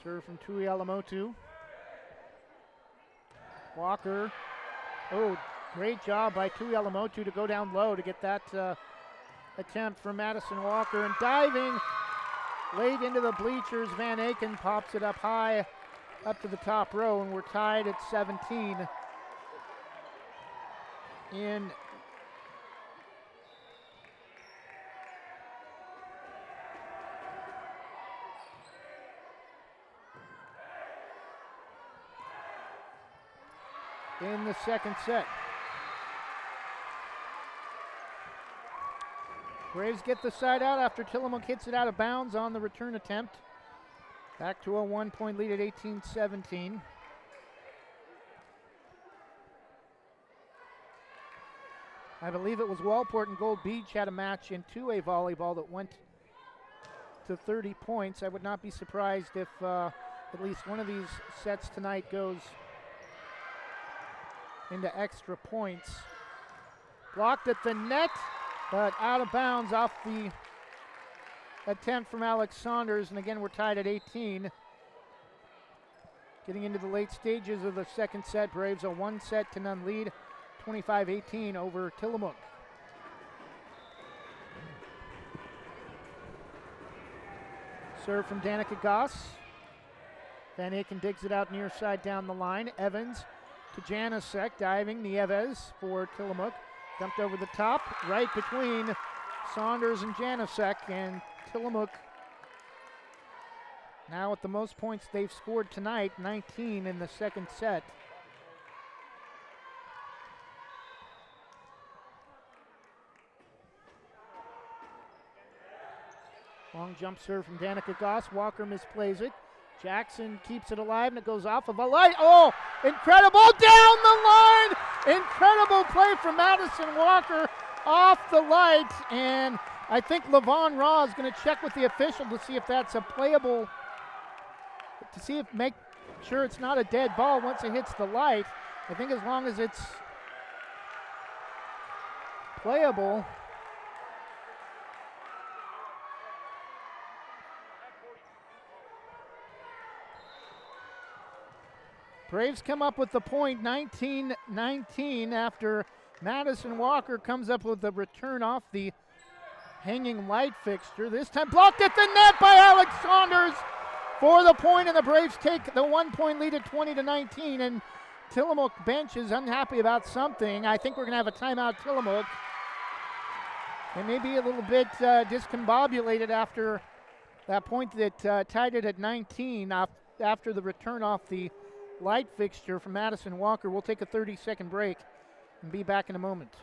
Serve from Tuialamotu. Walker. Oh, great job by Tuialamotu to go down low to get that attempt from Madison Walker. And diving late into the bleachers, Van Aken pops it up high, up to the top row, and we're tied at 17 in the second set. Braves get the side out after Tillamook hits it out of bounds on the return attempt. Back to a 1-point lead at 18-17. I believe it was Wellport and Gold Beach had a match in 2A volleyball that went to 30 points. I would not be surprised if at least one of these sets tonight goes into extra points. Blocked at the net, but out of bounds off the attempt from Alex Saunders. And again, we're tied at 18. Getting into the late stages of the second set, Braves a 1-0 lead, 25-18 over Tillamook. Serve from Danica Goss. Van Aken digs it out near side down the line. Evans to Janasek, diving Nieves for Tillamook. Dumped over the top, right between Saunders and Janasek, and Tillamook now at the most points they've scored tonight, 19 in the second set. Long jump serve from Danica Goss. Walker misplays it. Jackson keeps it alive, and it goes off of a light. Oh, incredible down the line! Incredible play from Madison Walker off the light, and I think Levon Raw is going to check with the official to see if that's a playable, make sure it's not a dead ball once it hits the light. I think as long as it's playable. Braves come up with the point, 19-19, after Madison Walker comes up with the return off the hanging light fixture. This time blocked at the net by Alex Saunders for the point, and the Braves take the 1-point lead at 20-19, and Tillamook bench is unhappy about something. I think we're going to have a timeout, Tillamook. They may be a little bit discombobulated after that point that tied it at 19 after the return off the light fixture from Madison Walker. We'll take a 30-second break and be back in a moment.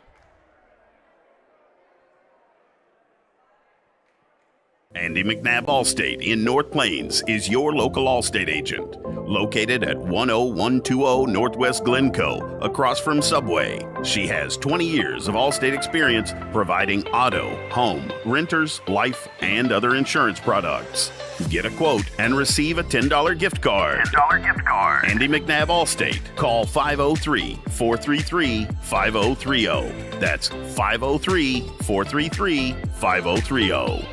Andy McNabb Allstate in North Plains is your local Allstate agent. Located at 10120 Northwest Glencoe, across from Subway. She has 20 years of Allstate experience providing auto, home, renters, life, and other insurance products. Get a quote and receive a $10 gift card. Andy McNabb Allstate. Call 503-433-5030. That's 503-433-5030.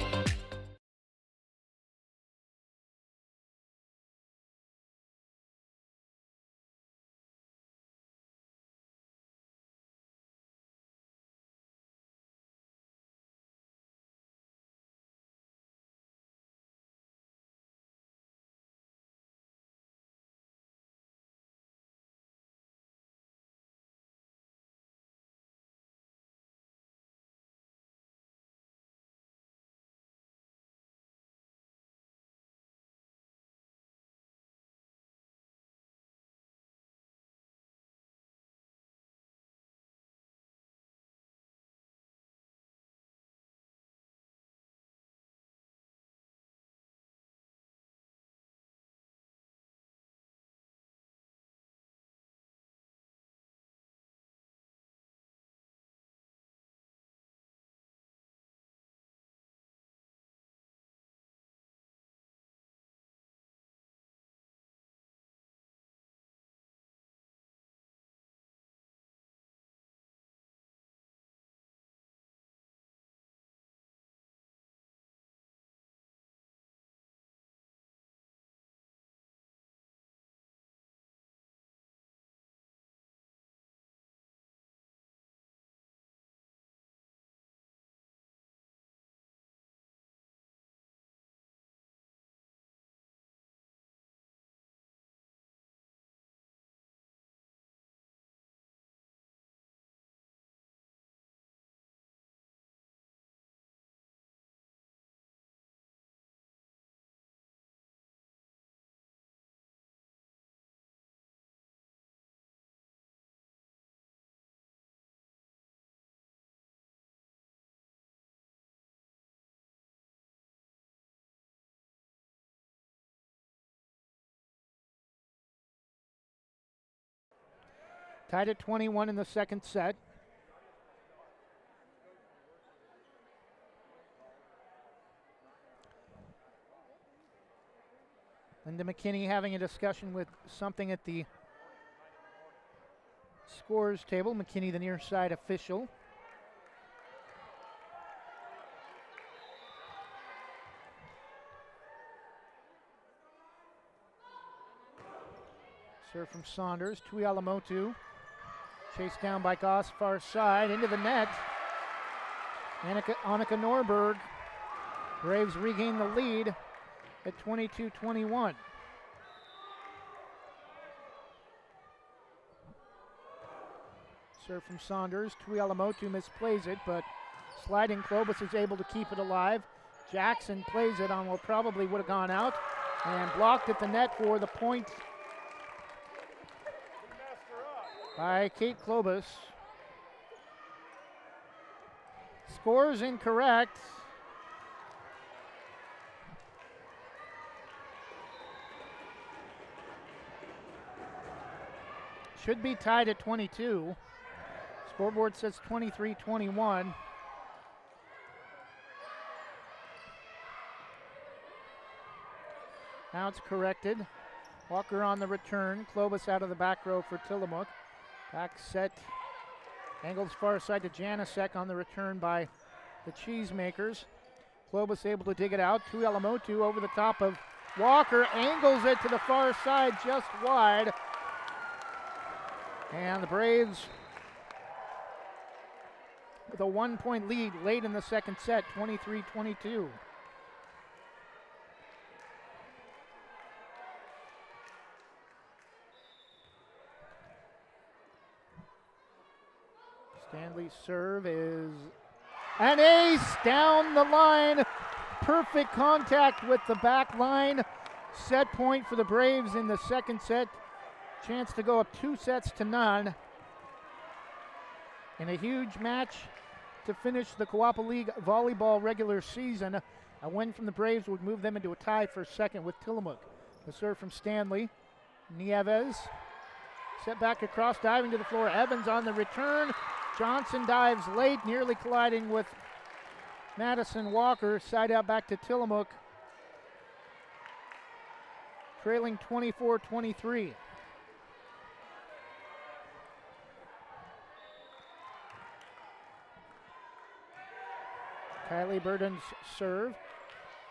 Tied at 21 in the second set. Linda McKinney having a discussion with something at the scores table. McKinney, the near side official. Serve from Saunders. Tuialamotu. Chased down by Goss, far side, into the net. Annika Norberg. Braves regain the lead at 22-21. Serve from Saunders. Tuialamotu misplays it, but sliding Clovis is able to keep it alive. Jackson plays it on what probably would have gone out and blocked at the net for the point by Kate Klobus. Scores incorrect. Should be tied at 22. Scoreboard says 23-21. Now it's corrected. Walker on the return. Klobus out of the back row for Tillamook. Back set, angles far side to Janicek on the return by the Cheesemakers. Klobus able to dig it out. Tuialamotu over the top of Walker, angles it to the far side just wide. And the Braves with a 1-point lead late in the second set, 23-22. Stanley's serve is an ace down the line. Perfect contact with the back line. Set point for the Braves in the second set. Chance to go up 2-0. In a huge match to finish the Coapa League Volleyball regular season. A win from the Braves would move them into a tie for second with Tillamook. The serve from Stanley. Nieves. Set back across, diving to the floor. Evans on the return. Johnson dives late, nearly colliding with Madison Walker. Side out back to Tillamook. Trailing 24-23. Kylie Burden's serve.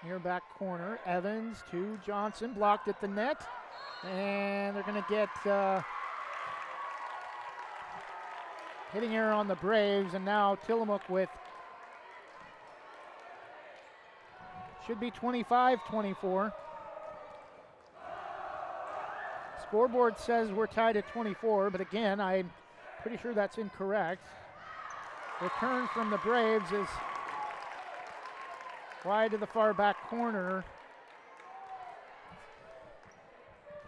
Near back corner. Evans to Johnson. Blocked at the net. And they're going to get hitting error on the Braves. And now Tillamook with should be 25-24. Scoreboard says we're tied at 24, but again, I'm pretty sure that's incorrect. Return from the Braves is wide to the far back corner.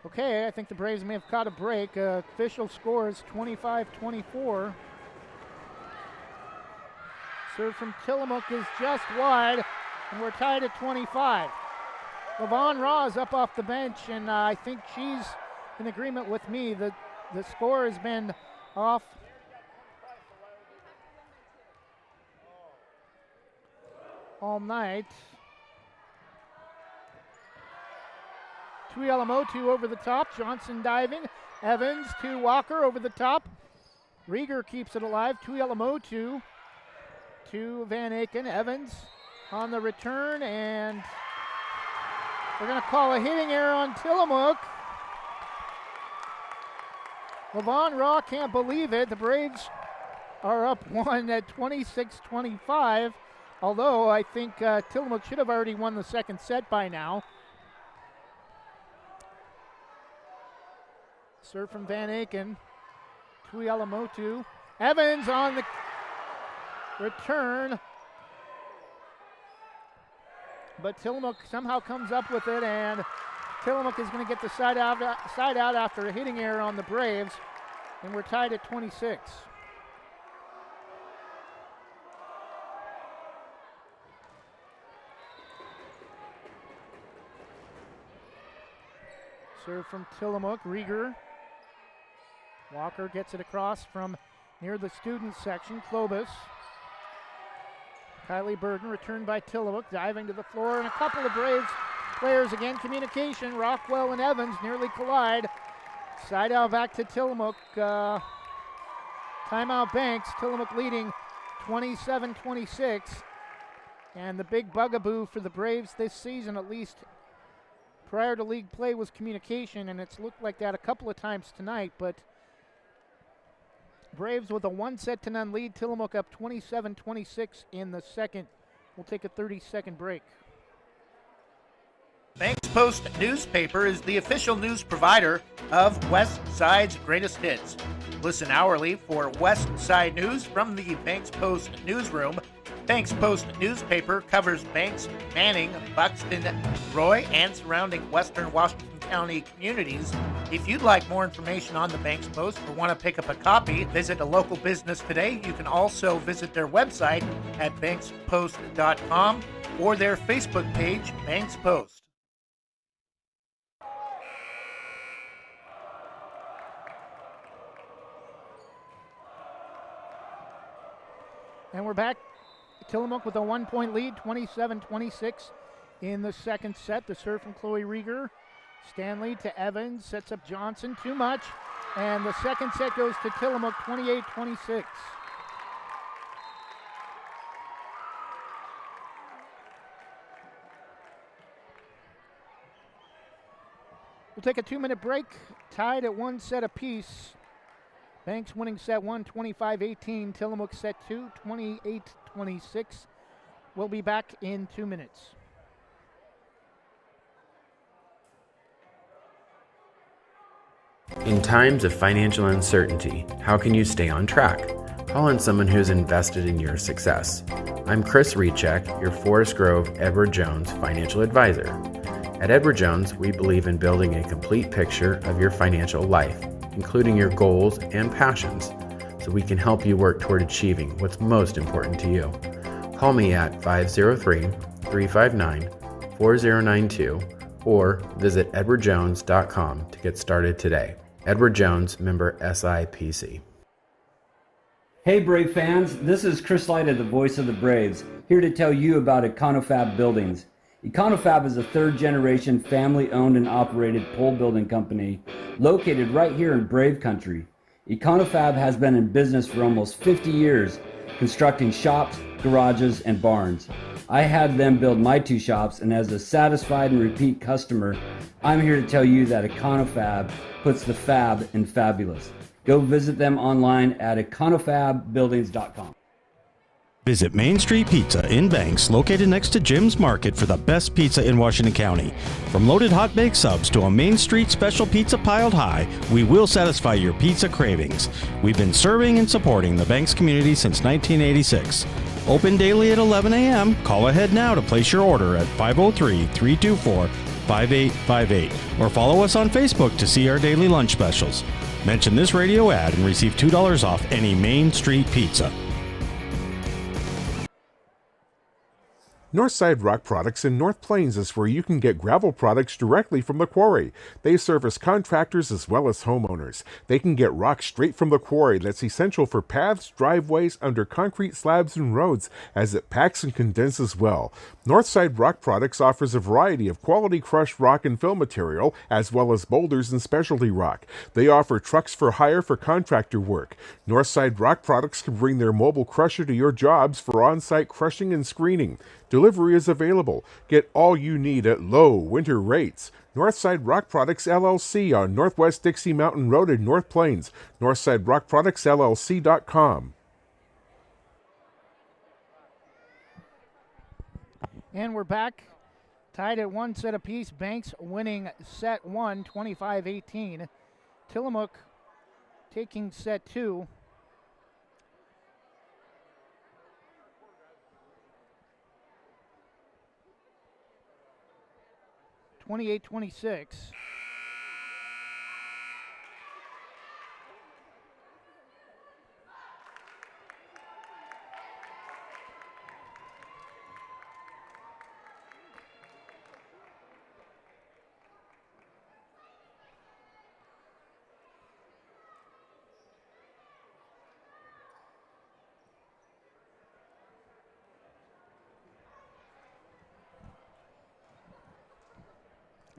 Okay, I think the Braves may have caught a break. Official score is 25-24. Serve from Tillamook is just wide, and we're tied at 25. LaVon Raw is up off the bench, and I think she's in agreement with me that the score has been off. All night. Tuialamotu over the top. Johnson diving. Evans to Walker over the top. Rieger keeps it alive. Tuialamotu to Van Aken. Evans on the return, and they're going to call a hitting error on Tillamook. LaVon Raw can't believe it. The Braves are up one at 26-25, although I think Tillamook should have already won the second set by now. Serve from Van Aken. Tuialamotu. Evans on the return. But Tillamook somehow comes up with it, and Tillamook is going to get the side out after a hitting error on the Braves, and we're tied at 26. Serve from Tillamook. Rieger. Walker gets it across from near the student section. Clovis. Kylie Burden returned by Tillamook, diving to the floor, and a couple of Braves players again. Communication. Rockwell and Evans nearly collide. Side out back to Tillamook. Timeout Banks. Tillamook leading 27-26. And the big bugaboo for the Braves this season, at least prior to league play, was communication, and it's looked like that a couple of times tonight, but Braves with a 1-0 lead. Tillamook up 27-26 in the second. We'll take a 30-second break. Banks Post newspaper is the official news provider of West Side's greatest hits. Listen hourly for West Side news from the Banks Post newsroom. Banks Post newspaper covers Banks, Manning, Buxton, Roy, and surrounding western Washington County communities. If you'd like more information on the Banks Post or want to pick up a copy, visit a local business today. You can also visit their website at bankspost.com or their Facebook page, Banks Post. And we're back. Tillamook with a 1-point lead, 27-26 in the second set. The serve from Chloe Rieger. Stanley to Evans, sets up Johnson, too much. And the second set goes to Tillamook, 28-26. We'll take a 2-minute break, tied at 1 set apiece. Banks winning set 1, 25-18. Tillamook set 2, 28-26. We'll be back in 2 minutes. In times of financial uncertainty, how can you stay on track? Call on someone who's invested in your success. I'm Chris Recheck, your Forest Grove Edward Jones financial advisor. At Edward Jones, we believe in building a complete picture of your financial life, including your goals and passions, so we can help you work toward achieving what's most important to you. Call me at 503-389-9999 359 4092 or visit edwardjones.com to get started today. Edward Jones, member SIPC. Hey Brave fans, this is Chris Lyda, the voice of the Braves, here to tell you about Econofab Buildings. Econofab is a third-generation family-owned and operated pole building company located right here in Brave Country. Econofab has been in business for almost 50 years, constructing shops, garages, and barns. I had them build my 2 shops, and as a satisfied and repeat customer, I'm here to tell you that Econofab puts the fab in fabulous. Go visit them online at econofabbuildings.com. Visit Main Street Pizza in Banks, located next to Jim's Market, for the best pizza in Washington County. From loaded hot baked subs to a Main Street special pizza piled high, we will satisfy your pizza cravings. We've been serving and supporting the Banks community since 1986. Open daily at 11 a.m. Call ahead now to place your order at 503-324-5858 or follow us on Facebook to see our daily lunch specials. Mention this radio ad and receive $2 off any Main Street pizza. Northside Rock Products in North Plains is where you can get gravel products directly from the quarry. They service contractors as well as homeowners. They can get rock straight from the quarry that's essential for paths, driveways, under concrete slabs and roads, as it packs and condenses well. Northside Rock Products offers a variety of quality crushed rock and fill material, as well as boulders and specialty rock. They offer trucks for hire for contractor work. Northside Rock Products can bring their mobile crusher to your jobs for on-site crushing and screening. Delivery is available. Get all you need at low winter rates. Northside Rock Products LLC on Northwest Dixie Mountain Road in North Plains. NorthsideRockProductsLLC.com. And we're back, tied at 1 set apiece. Banks winning set 1, 25-18. Tillamook taking set 2. (28-26).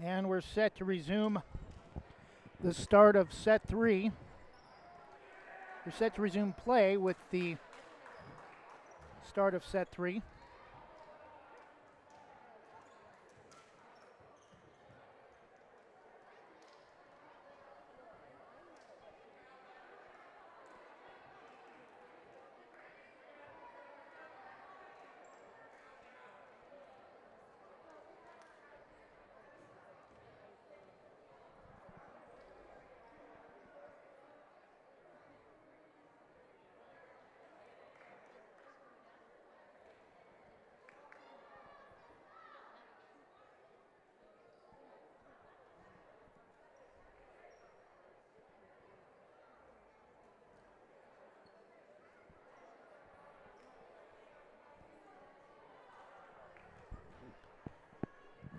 And we're set to resume the start of set 3. We're set to resume play with the start of set 3.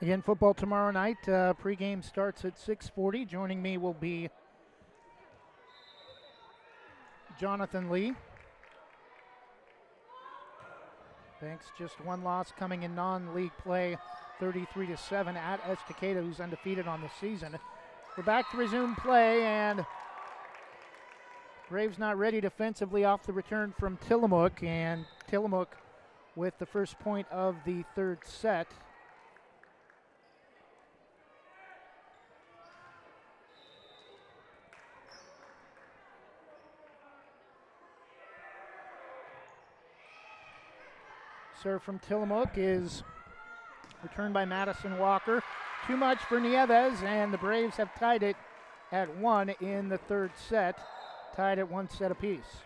Again, football tomorrow night. Pregame starts at 6:40. Joining me will be Jonathan Lee. Banks just one loss coming in non-league play, 33-7 at Estacada, who's undefeated on the season. We're back to resume play, and Braves not ready defensively off the return from Tillamook, and Tillamook with the first point of the third set. Serve from Tillamook is returned by Madison Walker. Too much for Nieves, and the Braves have tied it at 1 in the third set, tied at 1 set apiece.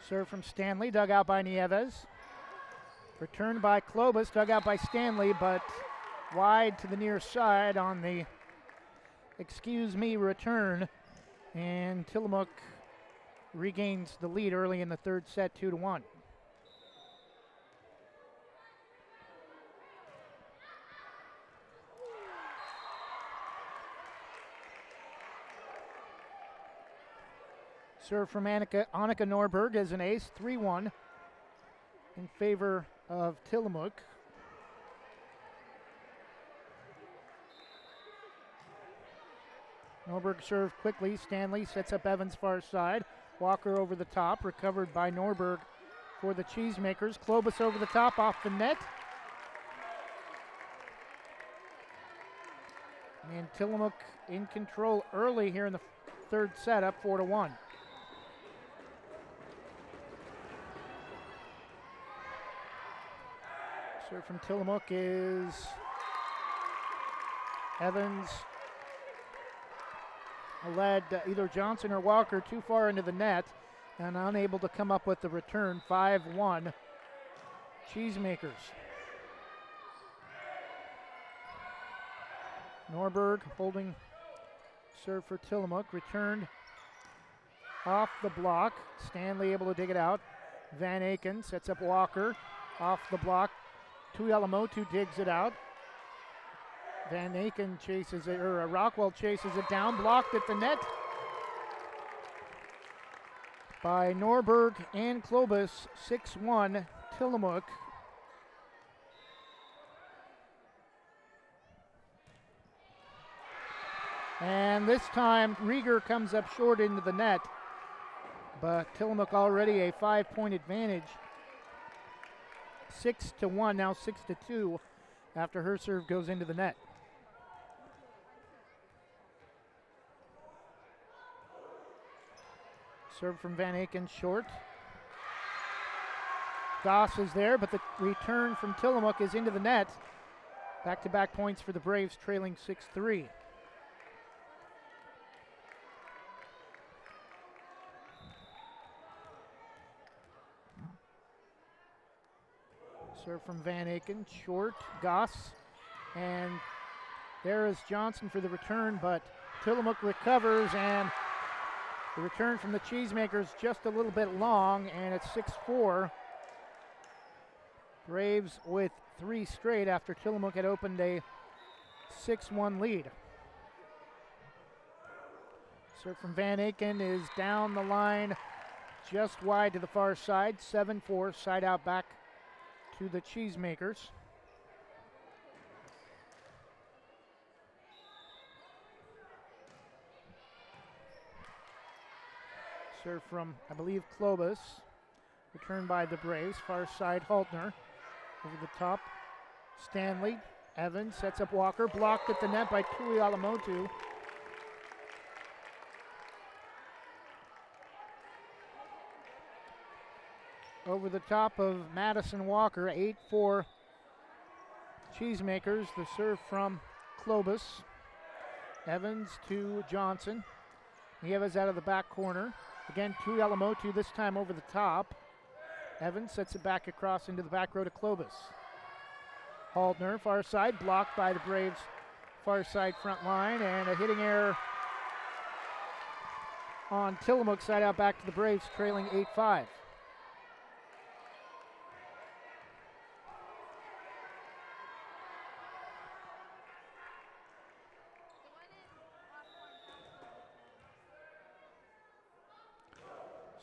Serve from Stanley, dug out by Nieves. Returned by Klobus, dug out by Stanley, but wide to the near side on the excuse me return. And Tillamook regains the lead early in the third set, 2-1. Serve from Annika Norberg as an ace, 3-1 in favor of Tillamook. Norberg served quickly. Stanley sets up Evans far side. Walker over the top, recovered by Norberg for the Cheesemakers. Klobus over the top, off the net. And Tillamook in control early here in the third set, up 4-1. Serve from Tillamook is Evans. Led either Johnson or Walker too far into the net and unable to come up with the return. 5-1 Cheesemakers. Norberg holding serve for Tillamook. Returned off the block. Stanley able to dig it out. Van Aken sets up Walker off the block. Tuialamotu digs it out. Van Aken chases it, or Rockwell chases it down, blocked at the net by Norberg and Klobus. 6-1 Tillamook. And this time Rieger comes up short into the net, but Tillamook already a 5-point advantage. 6-1, now 6-2 after her serve goes into the net. Serve from Van Aken short. Goss is there, but the return from Tillamook is into the net. Back-to-back points for the Braves, trailing 6-3. Serve from Van Aken, short, Goss, and there is Johnson for the return, but Tillamook recovers, and the return from the Cheesemakers just a little bit long, and it's 6-4. Braves with 3 straight after Tillamook had opened a 6-1 lead. Serve from Van Aken is down the line, just wide to the far side, 7-4, side out back to the Cheesemakers. Serve from, I believe, Klobus. Returned by the Braves. Far side, Haltner. Over the top, Stanley. Evans sets up Walker. Blocked at the net by Tuialamotu. Over the top of Madison Walker. 8-4 Cheesemakers. The serve from Klobus. Evans to Johnson. Nieves out of the back corner. Again, Tuialamotu, this time over the top. Evans sets it back across into the back row to Klobus. Haltner, far side, blocked by the Braves' far side front line, and a hitting error on Tillamook, side out back to the Braves, trailing 8-5.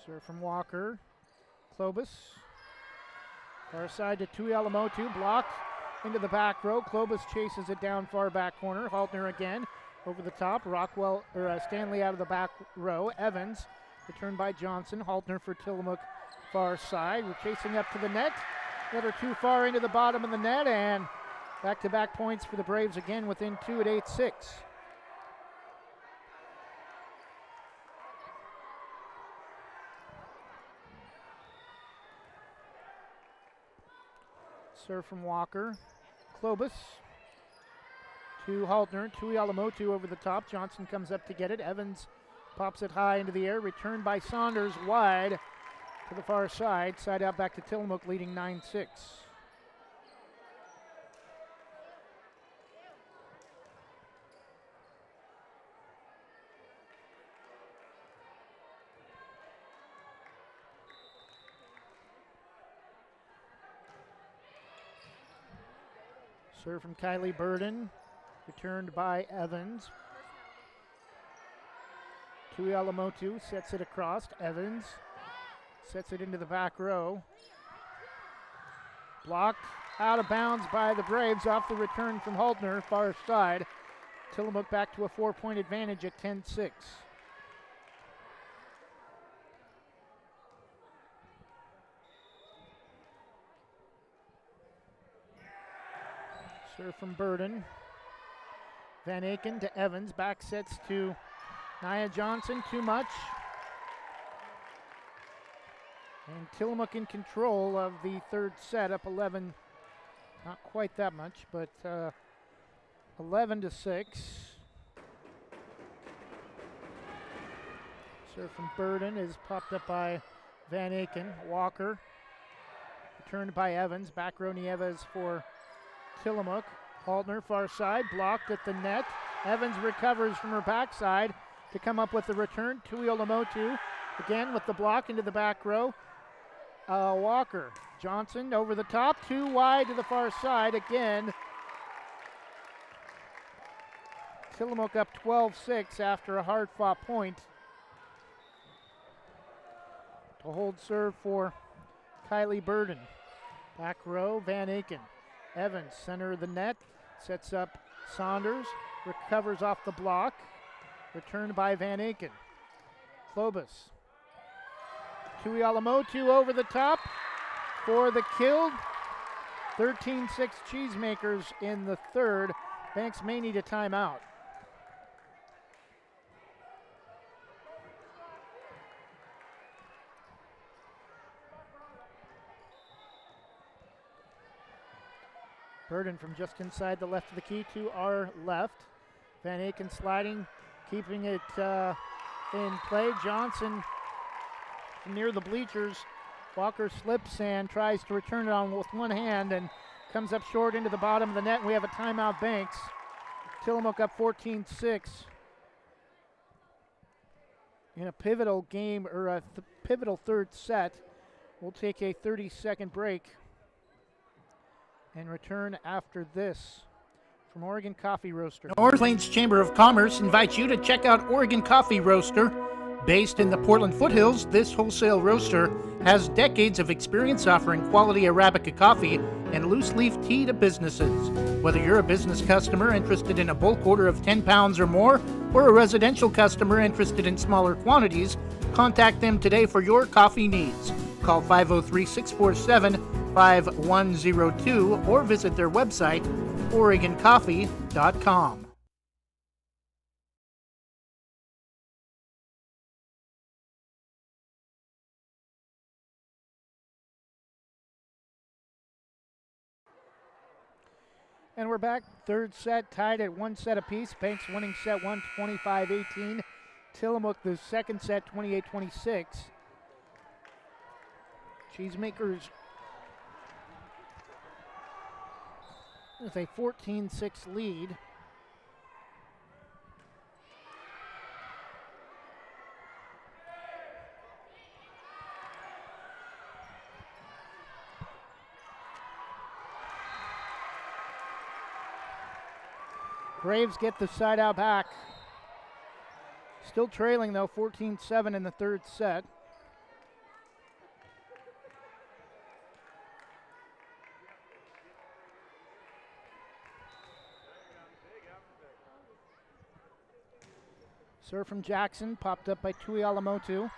Serve from Walker. Klobus. Far side to Tuialamotu. Blocked into the back row. Klobus chases it down far back corner. Haltner again over the top. Stanley out of the back row. Evans returned by Johnson. Haltner for Tillamook far side. We're chasing up to the net. Never too far into the bottom of the net, and back-to-back points for the Braves again within 2 at 8-6. Serve from Walker. Klobus to Haltner. Tuialamotu over the top. Johnson comes up to get it. Evans pops it high into the air. Returned by Saunders wide to the far side. Side out back to Tillamook, leading 9-6. Serve from Kylie Burden, returned by Evans. Tuialamotu sets it across. Evans sets it into the back row. Blocked out of bounds by the Braves off the return from Haltner, far side. Tillamook back to a 4-point advantage at 10-6. Serve from Burden. Van Aken to Evans. Back sets to Nia Johnson. Too much. And Tillamook in control of the third set, up 11. Not quite that much, but 11-6. Serve from Burden is popped up by Van Aken. Walker. Returned by Evans. Back row Nieves for Tillamook. Haltner, far side, blocked at the net. Evans recovers from her backside to come up with the return. Tuialamotu again with the block into the back row. Walker. Johnson over the top, too wide to the far side again. Tillamook up 12-6 after a hard-fought point. To hold serve for Kylie Burden. Back row, Van Aken. Evans, center of the net, sets up Saunders, recovers off the block, returned by Van Aken. Klobus. Tuialamotu over the top for the kill. 13-6 Cheesemakers in the third. Banks may need a timeout. Burden from just inside the left of the key to our left. Van Aken sliding, keeping it in play. Johnson from near the bleachers. Walker slips and tries to return it on with one hand and comes up short into the bottom of the net. And we have a timeout, Banks. Tillamook up 14-6. In a pivotal game, or a pivotal third set. We'll take a 30-second break and return after this from Oregon Coffee Roaster. North Plains Chamber of Commerce invites you to check out Oregon Coffee Roaster. Based in the Portland foothills, this wholesale roaster has decades of experience offering quality Arabica coffee and loose leaf tea to businesses. Whether you're a business customer interested in a bulk order of 10 pounds or more, or a residential customer interested in smaller quantities, contact them today for your coffee needs. Call 503-647-5102 or visit their website, OregonCoffee.com. And we're back. Third set tied at one set apiece. Banks winning set one, 25-18. Tillamook the second set, 28-26. Cheesemakers with a 14-6 lead. Braves get the side out back. Still trailing though, 14-7 in the third set. Serve from Jackson, popped up by Tuialamotu.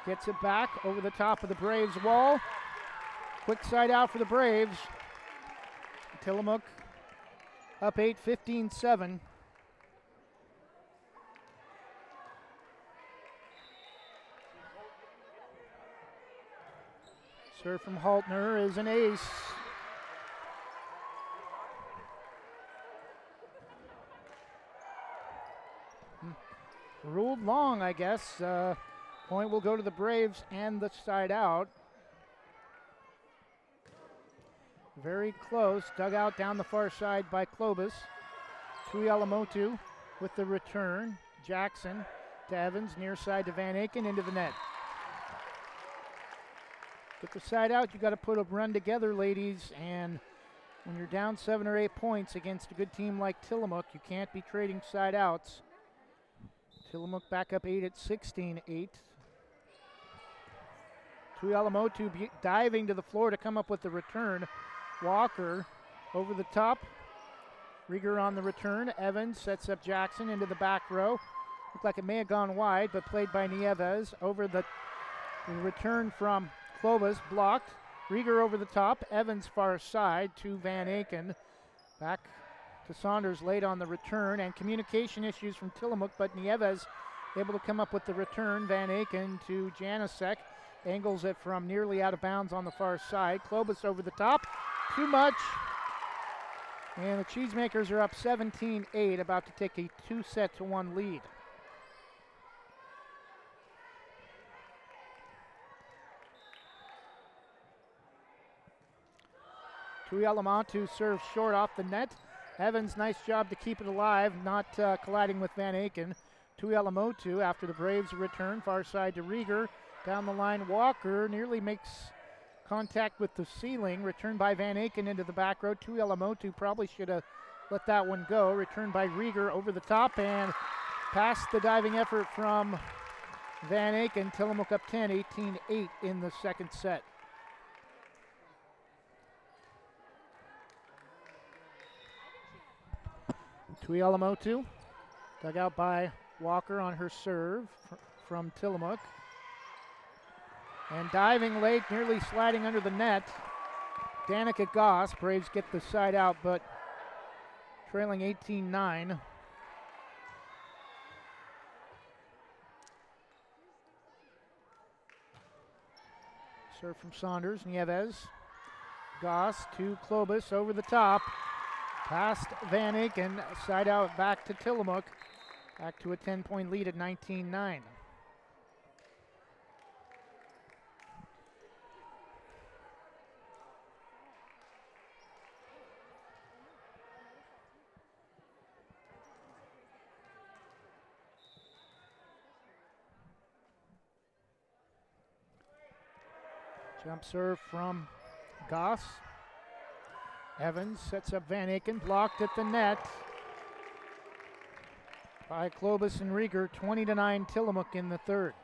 Gets it back over the top of the Braves wall. Quick side out for the Braves. Tillamook up 8, 15-7. Serve from Haltner is an ace. Ruled long, I guess. Point will go to the Braves and the side out. Very close. Dug out down the far side by Klobus. Tuialamotu with the return. Jackson to Evans, near side to Van Aken, into the net. Get the side out. You got to put a run together, ladies and When you're down 7 or 8 points against a good team like Tillamook, you can't be trading side outs. Tillamook back up 8 at 16-8. Tuialamotu diving to the floor to come up with the return. Walker over the top. Rieger on the return. Evans sets up Jackson into the back row. Looked like it may have gone wide, but played by Nieves. Over the return from Clovis, blocked. Rieger over the top. Evans far side to Van Aken. Back to Saunders late on the return, and communication issues from Tillamook, but Nieves able to come up with the return. Van Aken to Janicek. Angles it from nearly out of bounds on the far side. Clovis over the top. Too much. And the Cheesemakers are up 17-8, about to take a 2-1 lead. Tuialamotu serves short off the net. Evans, nice job to keep it alive, not colliding with Van Aken. Tuialamotu after the Braves return, far side to Rieger. Down the line, Walker nearly makes contact with the ceiling. Returned by Van Aken into the back row. Tuialamotu probably should have let that one go. Returned by Rieger over the top and past the diving effort from Van Aken. Tillamook up 10, 18-8 in the second set. Tuialamotu dug out by Walker on her serve from Tillamook. And diving late, nearly sliding under the net. Danica Goss. Braves get the side out, but trailing 18-9. Serve from Saunders. Nieves. Goss to Clovis over the top. Past Van Aken. Side out back to Tillamook. Back to a 10-point lead at 19-9. Jump serve from Goss. Evans sets up Van Aken, blocked at the net by Clovis and Rieger. 20-9 Tillamook in the third.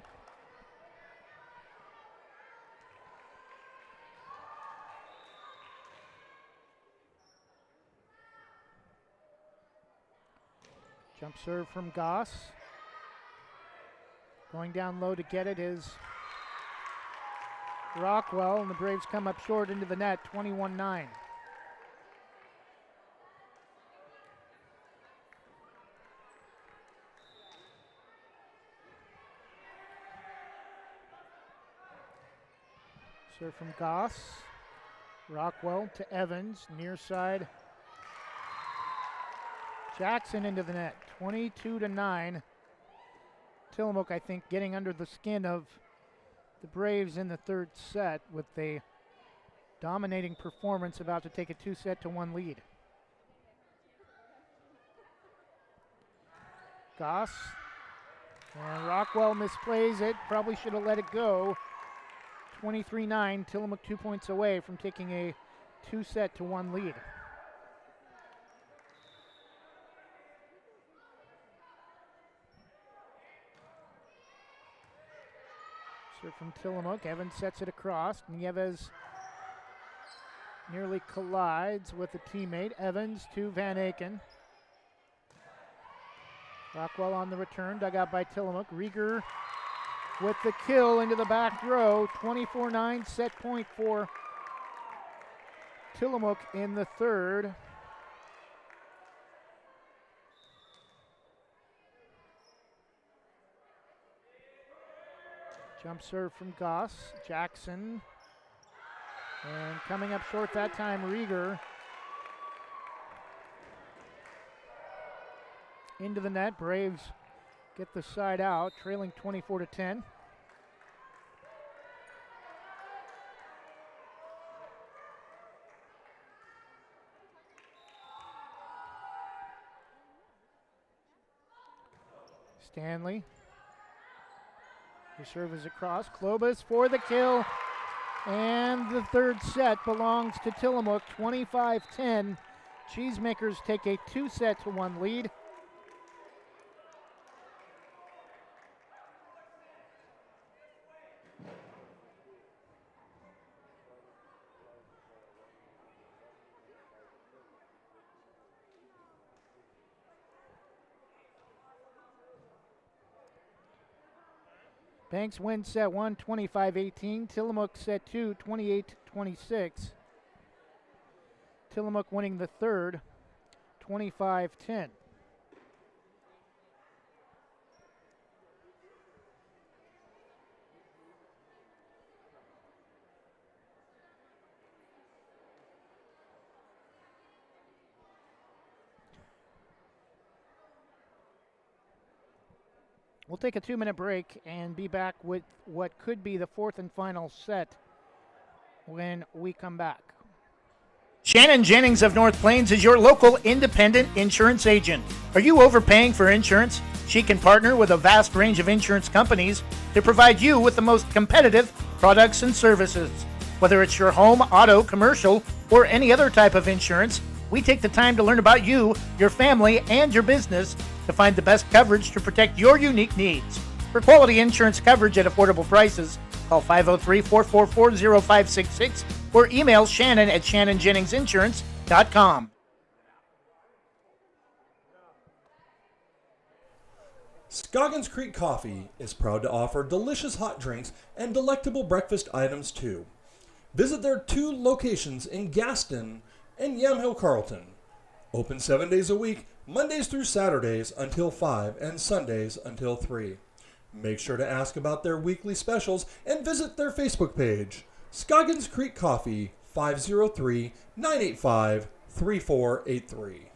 Jump serve from Goss. Going down low to get it is Rockwell, and the Braves come up short into the net, 21-9. Serve from Goss. Rockwell to Evans, near side. Jackson into the net, 22-9. Tillamook, I think, getting under the skin of the Braves in the third set with a dominating performance, about to take a 2-1 lead. Goss. And Rockwell misplays it. Probably should have let it go. 23-9. Tillamook 2 points away from taking a 2-1 lead. Serve from Tillamook. Evans sets it across. Nieves nearly collides with a teammate. Evans to Van Aken. Rockwell on the return, dug out by Tillamook. Rieger with the kill into the back row. 24-9, set point for Tillamook in the third. Jump serve from Goss. Jackson. And coming up short that time, Rieger. Into the net. Braves get the side out, trailing 24-10. Stanley. The serve is across. Clovis for the kill. And the third set belongs to Tillamook, 25-10. Cheesemakers take a 2-1 lead. Banks wins set 1, 25-18. Tillamook set 2, 28-26. Tillamook winning the third, 25-10. We'll take a 2-minute break and be back with what could be the fourth and final set when we come back. Shannon Jennings of North Plains is your local independent insurance agent. Are you overpaying for insurance? She can partner with a vast range of insurance companies to provide you with the most competitive products and services. Whether it's your home, auto, commercial, or any other type of insurance, we take the time to learn about you, your family, and your business to find the best coverage to protect your unique needs. For quality insurance coverage at affordable prices, call 503-444-0566 or email Shannon at shannonjenningsinsurance.com. Scoggins Creek Coffee is proud to offer delicious hot drinks and delectable breakfast items too. Visit their 2 locations in Gaston and Yamhill Carlton. Open 7 days a week, Mondays through Saturdays until 5 and Sundays until 3. Make sure to ask about their weekly specials and visit their Facebook page. Scoggins Creek Coffee, 503-985-3483.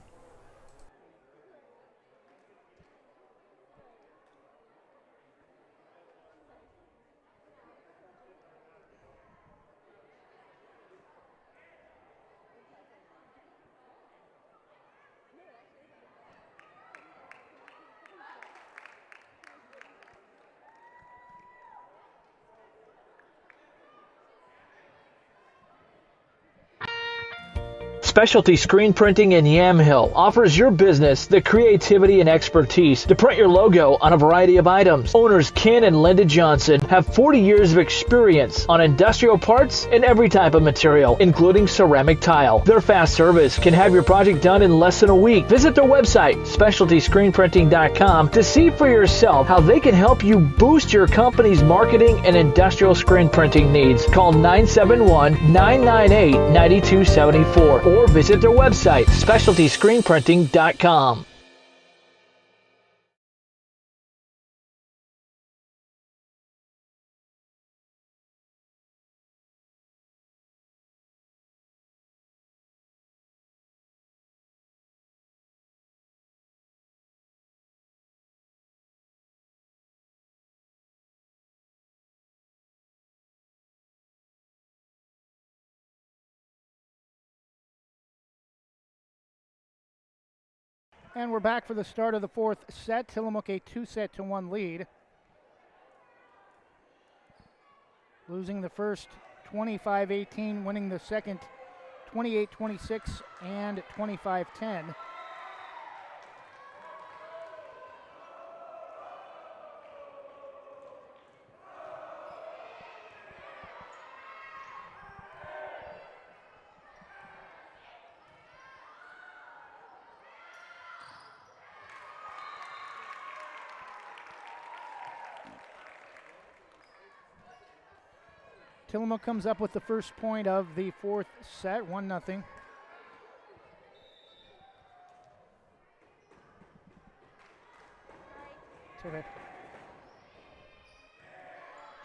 Specialty Screen Printing in Yamhill offers your business the creativity and expertise to print your logo on a variety of items. Owners Ken and Linda Johnson have 40 years of experience on industrial parts and every type of material, including ceramic tile. Their fast service can have your project done in less than a week. Visit their website, specialtyscreenprinting.com, to see for yourself how they can help you boost your company's marketing and industrial screen printing needs. Call 971-998-9274 or visit their website, specialtyscreenprinting.com. And we're back for the start of the fourth set. Tillamook a 2-1 lead. Losing the first 25-18, winning the second 28-26 and 25-10. Tillamook comes up with the first point of the fourth set, 1-0. It's okay.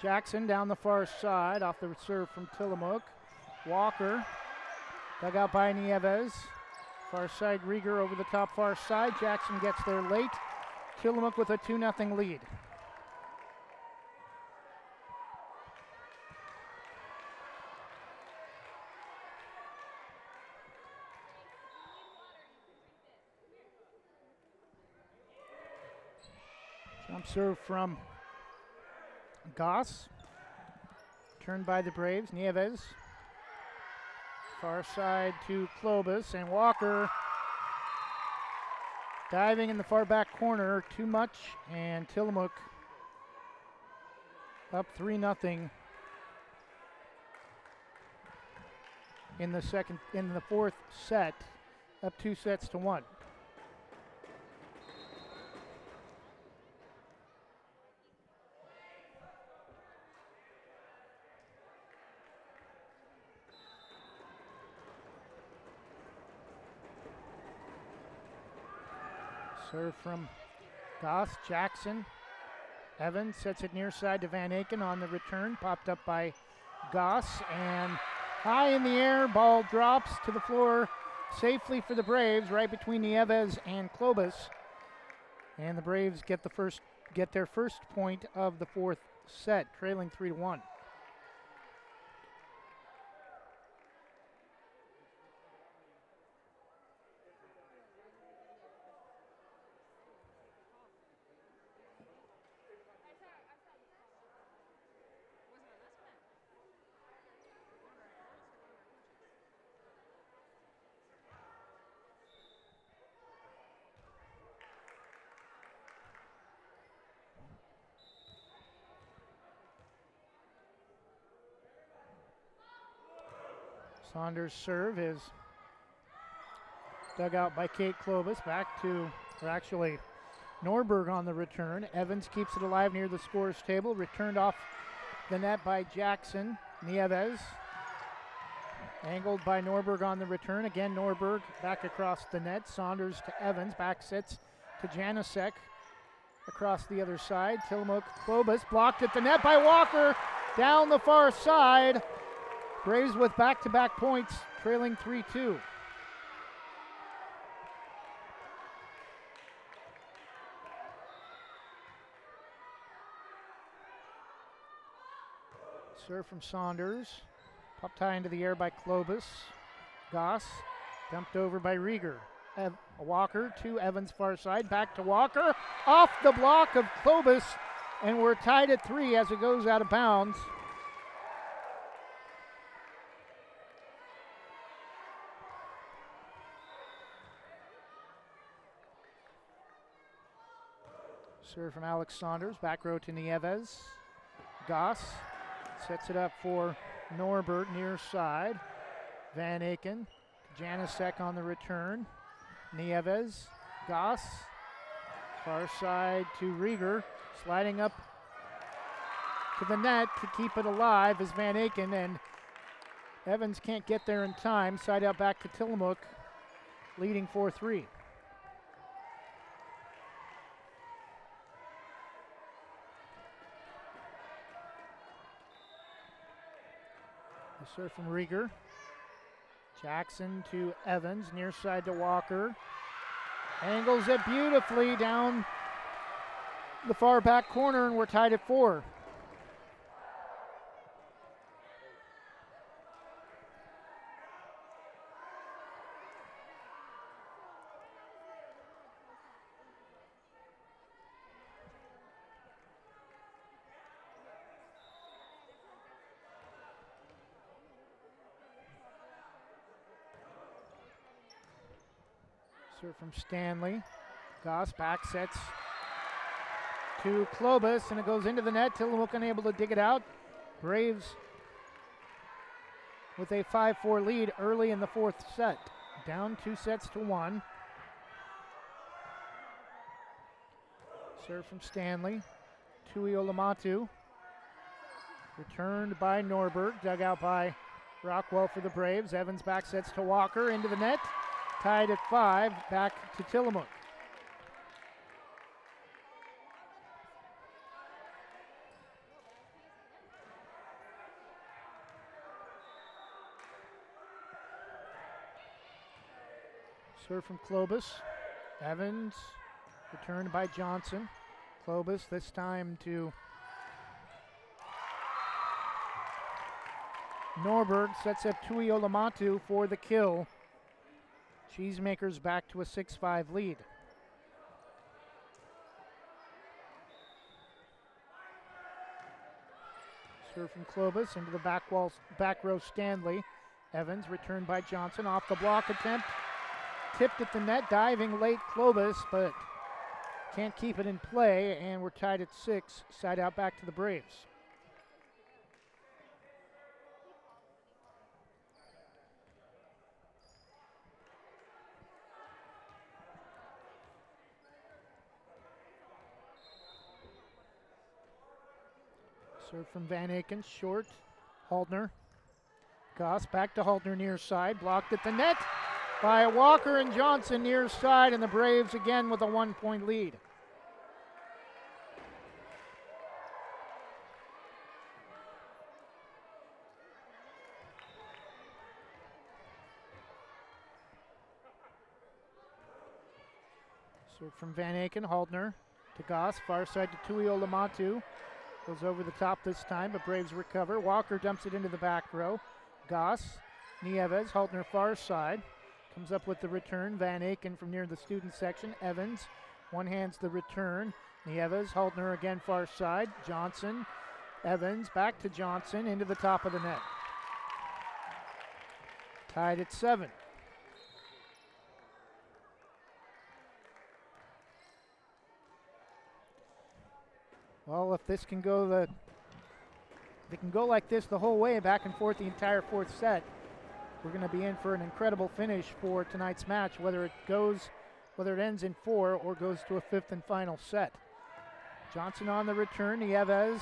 Jackson down the far side off the serve from Tillamook. Walker, dug out by Nieves. Far side, Rieger over the top far side. Jackson gets there late. Tillamook with a 2-0 lead. Jump serve from Goss. Turned by the Braves. Nieves. Far side to Klobus, and Walker diving in the far back corner. Too much, and Tillamook up 3-0 in the fourth set, up 2-1. Serve from Goss. Jackson. Evans sets it near side to Van Aken on the return. Popped up by Goss, and high in the air. Ball drops to the floor safely for the Braves, right between Nieves and Klobus. And the Braves get their first point of the fourth set, trailing 3-1. Saunders' serve is dug out by Kate Klobus. Back to, or actually, Norberg on the return. Evans keeps it alive near the scorer's table. Returned off the net by Jackson. Nieves. Angled by Norberg on the return. Again, Norberg back across the net. Saunders to Evans. Back sets to Janasek across the other side. Tillamook, Klobus blocked at the net by Walker. Down the far side. Braves with back-to-back points, trailing 3-2. Serve from Saunders. Popped high into the air by Klobus. Goss dumped over by Rieger. Walker to Evans' far side. Back to Walker. Off the block of Klobus. And we're tied at 3 as it goes out of bounds. Serve from Alex Saunders, back row to Nieves. Goss sets it up for Norberg, near side. Van Aken, Janasek on the return. Nieves, Goss, far side to Rieger, sliding up to the net to keep it alive is Van Aken, and Evans can't get there in time. Side out back to Tillamook, leading 4-3. Serve from Rieger. Jackson to Evans, near side to Walker. Angles it beautifully down the far back corner, and we're tied at 4. Serve from Stanley. Goss back sets to Klobus, and it goes into the net. Tillamook unable to dig it out. Braves with a 5-4 lead early in the fourth set. Down 2-1. Serve from Stanley. Tui Olamatu. Returned by Norberg. Dug out by Rockwell for the Braves. Evans back sets to Walker. Into the net. Tied at 5, back to Tillamook. Serve from Klobus. Evans, returned by Johnson. Klobus this time to Norberg, sets up Tui Olamatu for the kill. Cheesemakers back to a 6-5 lead. Serve from Clovis into the back row Stanley. Evans returned by Johnson. Off the block attempt. Tipped at the net. Diving late Clovis, but can't keep it in play. And we're tied at 6. Side out back to the Braves. Serve from Van Aken, short. Haltner. Goss back to Haltner near side. Blocked at the net by Walker and Johnson near side, and the Braves again with a 1-point lead. Serve from Van Aken, Haltner to Goss, far side to Tuiolamatu. Goes over the top this time, but Braves recover. Walker dumps it into the back row. Goss, Nieves, Haltner far side. Comes up with the return. Van Aken from near the student section. Evans, one hands the return. Nieves, Haltner again far side. Johnson, Evans, back to Johnson, into the top of the net. Tied at 7. Well, if this can go they can go like this the whole way, back and forth the entire fourth set, we're going to be in for an incredible finish for tonight's match, whether it ends in 4 or goes to a 5th and final set. Johnson on the return, Nieves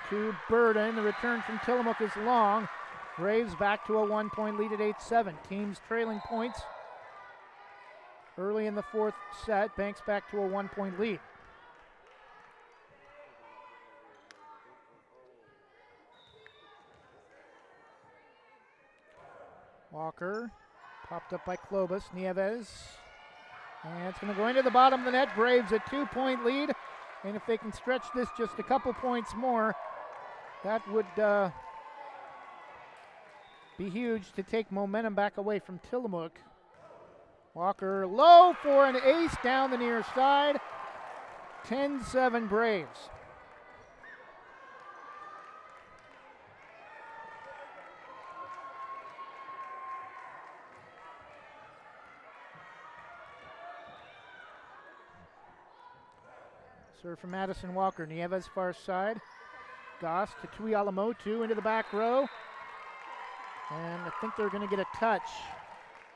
to Burden. The return from Tillamook is long. Braves back to a 1-point lead at 8-7. Teams trailing points early in the fourth set. Banks back to a 1-point lead. Walker, popped up by Clovis, Nieves, and it's going to go into the bottom of the net. Braves a 2-point lead, and if they can stretch this just a couple points more, that would be huge to take momentum back away from Tillamook. Walker low for an ace down the near side. 10-7 Braves. Serve from Madison Walker. Nieves far side. Goss to Tuialamotu into the back row. And I think they're going to get a touch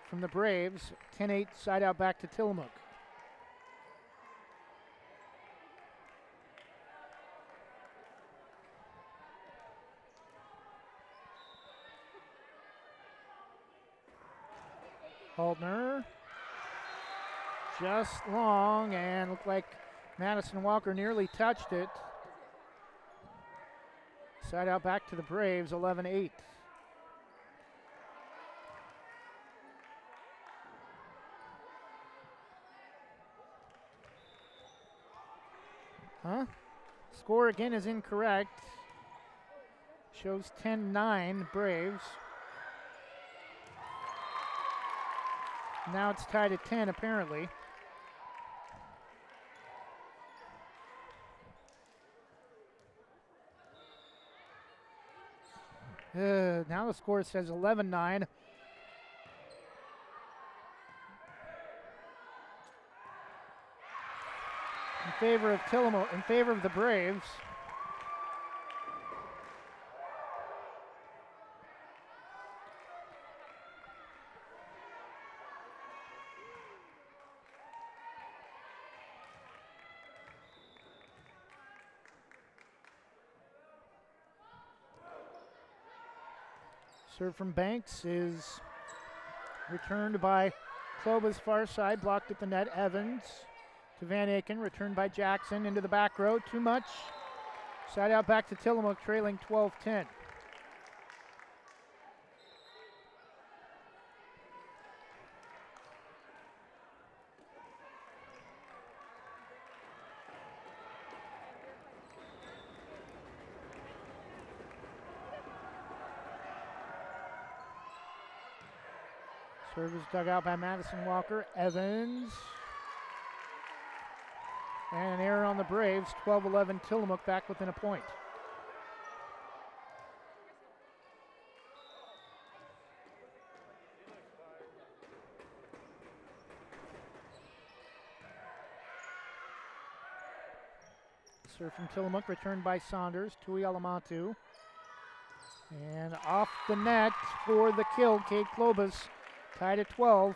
from the Braves. 10-8 side out back to Tillamook. Haltner. Just long, and looked like Madison Walker nearly touched it. Side out back to the Braves, 11-8. Score again is incorrect. Shows 10-9 Braves. Now it's tied at 10 apparently. Now the score says 11-9. In favor of Tillamook, in favor of the Braves. Serve from Banks is returned by Clovis far side, blocked at the net. Evans to Van Aken, returned by Jackson into the back row. Too much. Side out back to Tillamook, trailing 12-10. Serve is dug out by Madison Walker. Evans. And an error on the Braves. 12-11 Tillamook back within a point. Serve from Tillamook, returned by Saunders. Tui Alamatu. And off the net for the kill, Kate Klobus, tied at 12.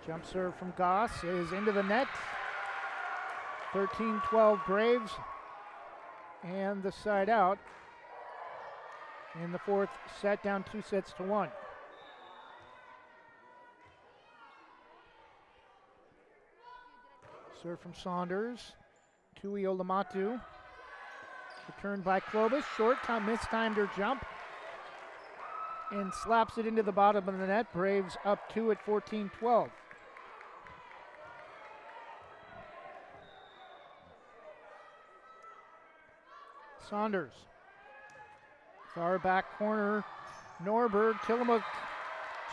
Jump serve from Goss is into the net. 13-12 Braves. And the side out. In the fourth set, down 2-1. Serve from Saunders. Tui Olamatu. Returned by Klobus. Short time, mistimed her jump. And slaps it into the bottom of the net. Braves up 2 at 14-12. Saunders. Far back corner. Norberg. Tillamook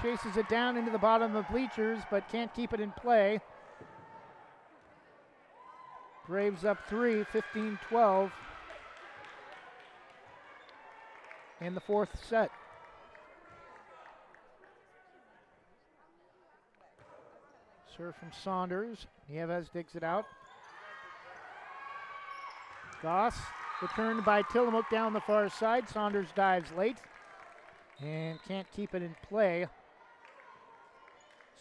chases it down into the bottom of the bleachers, but can't keep it in play. Braves up 3, 15-12 in the fourth set. Serve from Saunders. Nieves digs it out. Goss returned by Tillamook down the far side. Saunders dives late and can't keep it in play.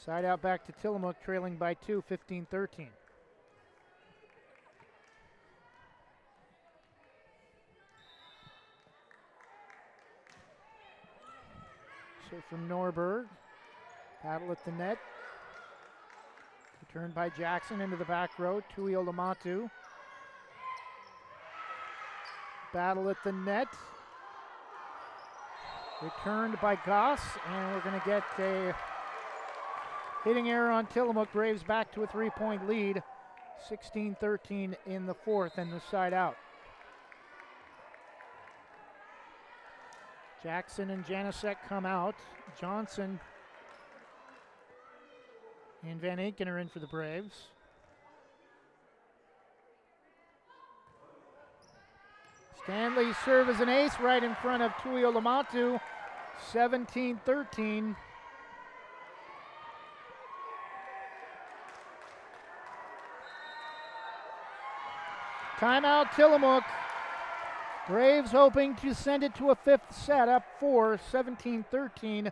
Side out back to Tillamook, trailing by 2, 15-13. So from Norberg, battle at the net. Returned by Jackson into the back row. Tui Olamatu. Battle at the net. Returned by Goss, and we're going to get a hitting error on Tillamook. Braves back to a 3-point lead. 16-13 in the fourth, and the side out. Jackson and Janicek come out. Johnson and Van Aken are in for the Braves. Stanley's serve is an ace right in front of Tui Olamatu. 17-13. Timeout Tillamook. Braves hoping to send it to a fifth set, up 4, 17-13.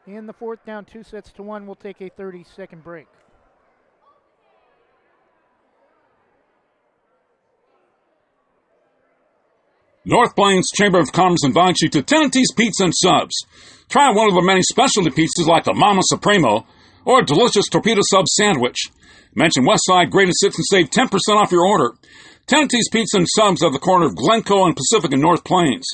In the fourth, down 2-1. We'll take a 30-second break. North Plains Chamber of Commerce invites you to Tenante's Pizza and Subs. Try one of the many specialty pizzas like the Mama Supremo or a delicious torpedo sub sandwich. Mention Westside Greatest Hits and save 10% off your order. Tenante's Pizza and Subs at the corner of Glencoe and Pacific in North Plains.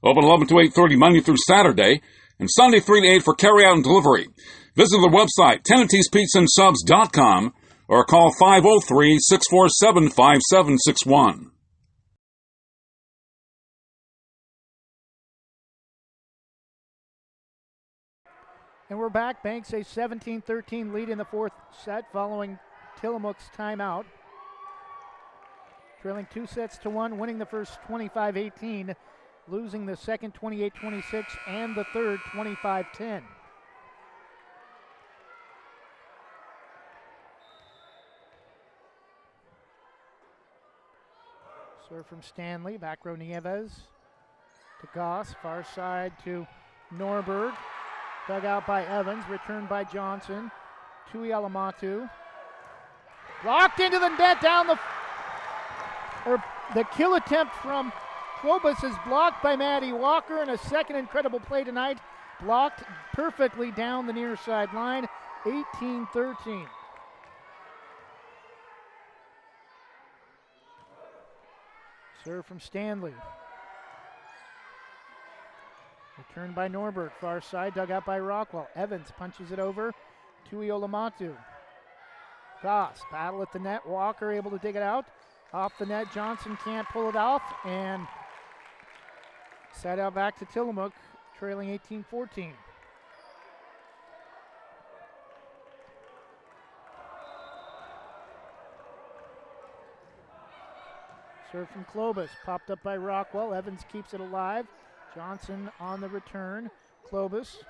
Open 11 to 8:30 Monday through Saturday and Sunday 3 to 8 for carry-out and delivery. Visit their website, Tenante'sPizzaAndSubs.com, or call 503-647-5761. And we're back. Banks a 17-13 lead in the fourth set following Tillamook's timeout. Trailing 2-1, winning the first 25-18, losing the second 28-26 and the third 25-10. Serve from Stanley, back row Nieves to Goss, far side to Norberg. Dug out by Evans, returned by Johnson. Tui Alamatu. Blocked into the net down the kill attempt from Klobus is blocked by Maddie Walker, and a second incredible play tonight. Blocked perfectly down the near side line. 18-13. Serve from Stanley. Returned by Norberg, far side, dug out by Rockwell. Evans punches it over. Tui Olamatu. Goss, battle at the net. Walker able to dig it out. Off the net, Johnson can't pull it off, and side out back to Tillamook, trailing 18-14. Serve from Klobus, popped up by Rockwell. Evans keeps it alive. Johnson on the return. Clovis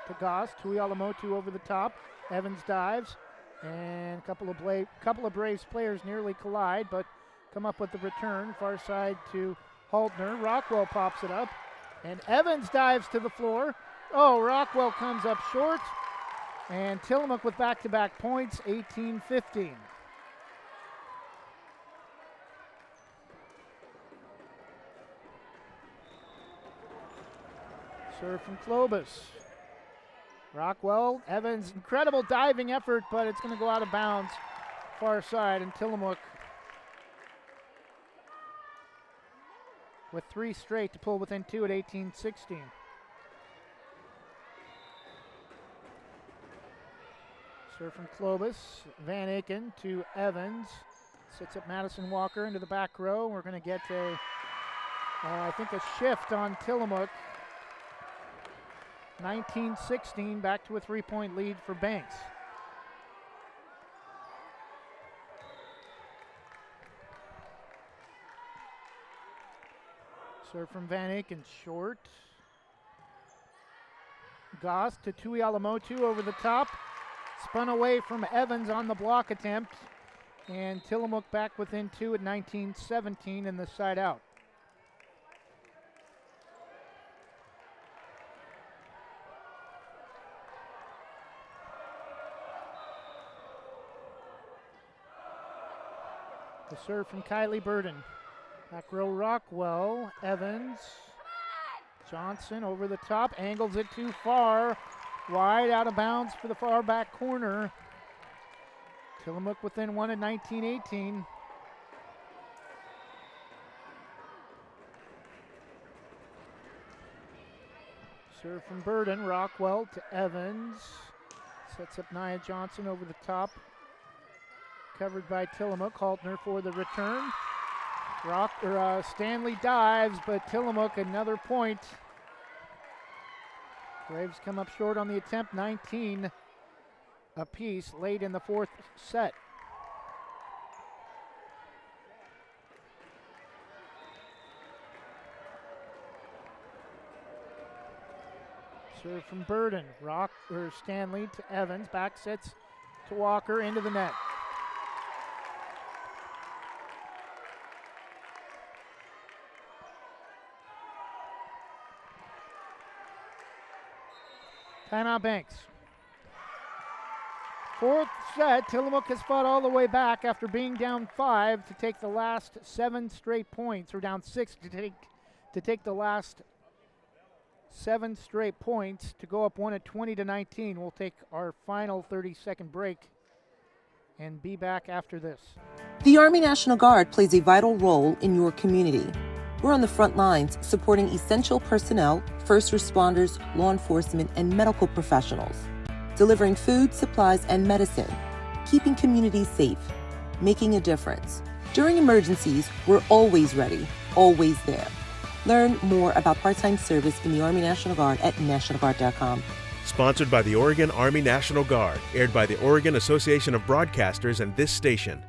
to Goss. Tuialamotu over the top. Evans dives. And a couple of Braves players nearly collide, but come up with the return. Far side to Haltner. Rockwell pops it up. And Evans dives to the floor. Oh, Rockwell comes up short. And Tillamook with back-to-back points, 18-15. Serve from Clovis. Rockwell, Evans, incredible diving effort, but it's going to go out of bounds. Far side, and Tillamook with 3 straight to pull within 2 at 18-16. Serve from Clovis. Van Aken to Evans. Sits up Madison Walker into the back row. We're going to get I think a shift on Tillamook. 19-16, back to a 3-point lead for Banks. Serve from Van Aken, short. Goss to Tuialamotu over the top. Spun away from Evans on the block attempt. And Tillamook back within 2 at 19-17 in the side out. The serve from Kylie Burden. Back row Rockwell, Evans, Johnson over the top, angles it too far. Wide out of bounds for the far back corner. Tillamook within 1 at 19-18. Serve from Burden, Rockwell to Evans. Sets up Nia Johnson over the top. Covered by Tillamook. Haltner for the return. Stanley dives, but Tillamook another point. Braves come up short on the attempt, 19 apiece late in the 4th set. Serve from Burden. Stanley to Evans. Back sets to Walker into the net. Timeout Banks. 4th set, Tillamook has fought all the way back after being down 5 to take the last 7 straight points, or down 6 to take the last 7 straight points to go up 1 at 20-19. We'll take our final 30-second break and be back after this. The Army National Guard plays a vital role in your community. We're on the front lines supporting essential personnel, first responders, law enforcement, and medical professionals, delivering food, supplies, and medicine, keeping communities safe, making a difference. During emergencies, we're always ready, always there. Learn more about part-time service in the Army National Guard at nationalguard.com. Sponsored by the Oregon Army National Guard, aired by the Oregon Association of Broadcasters and this station.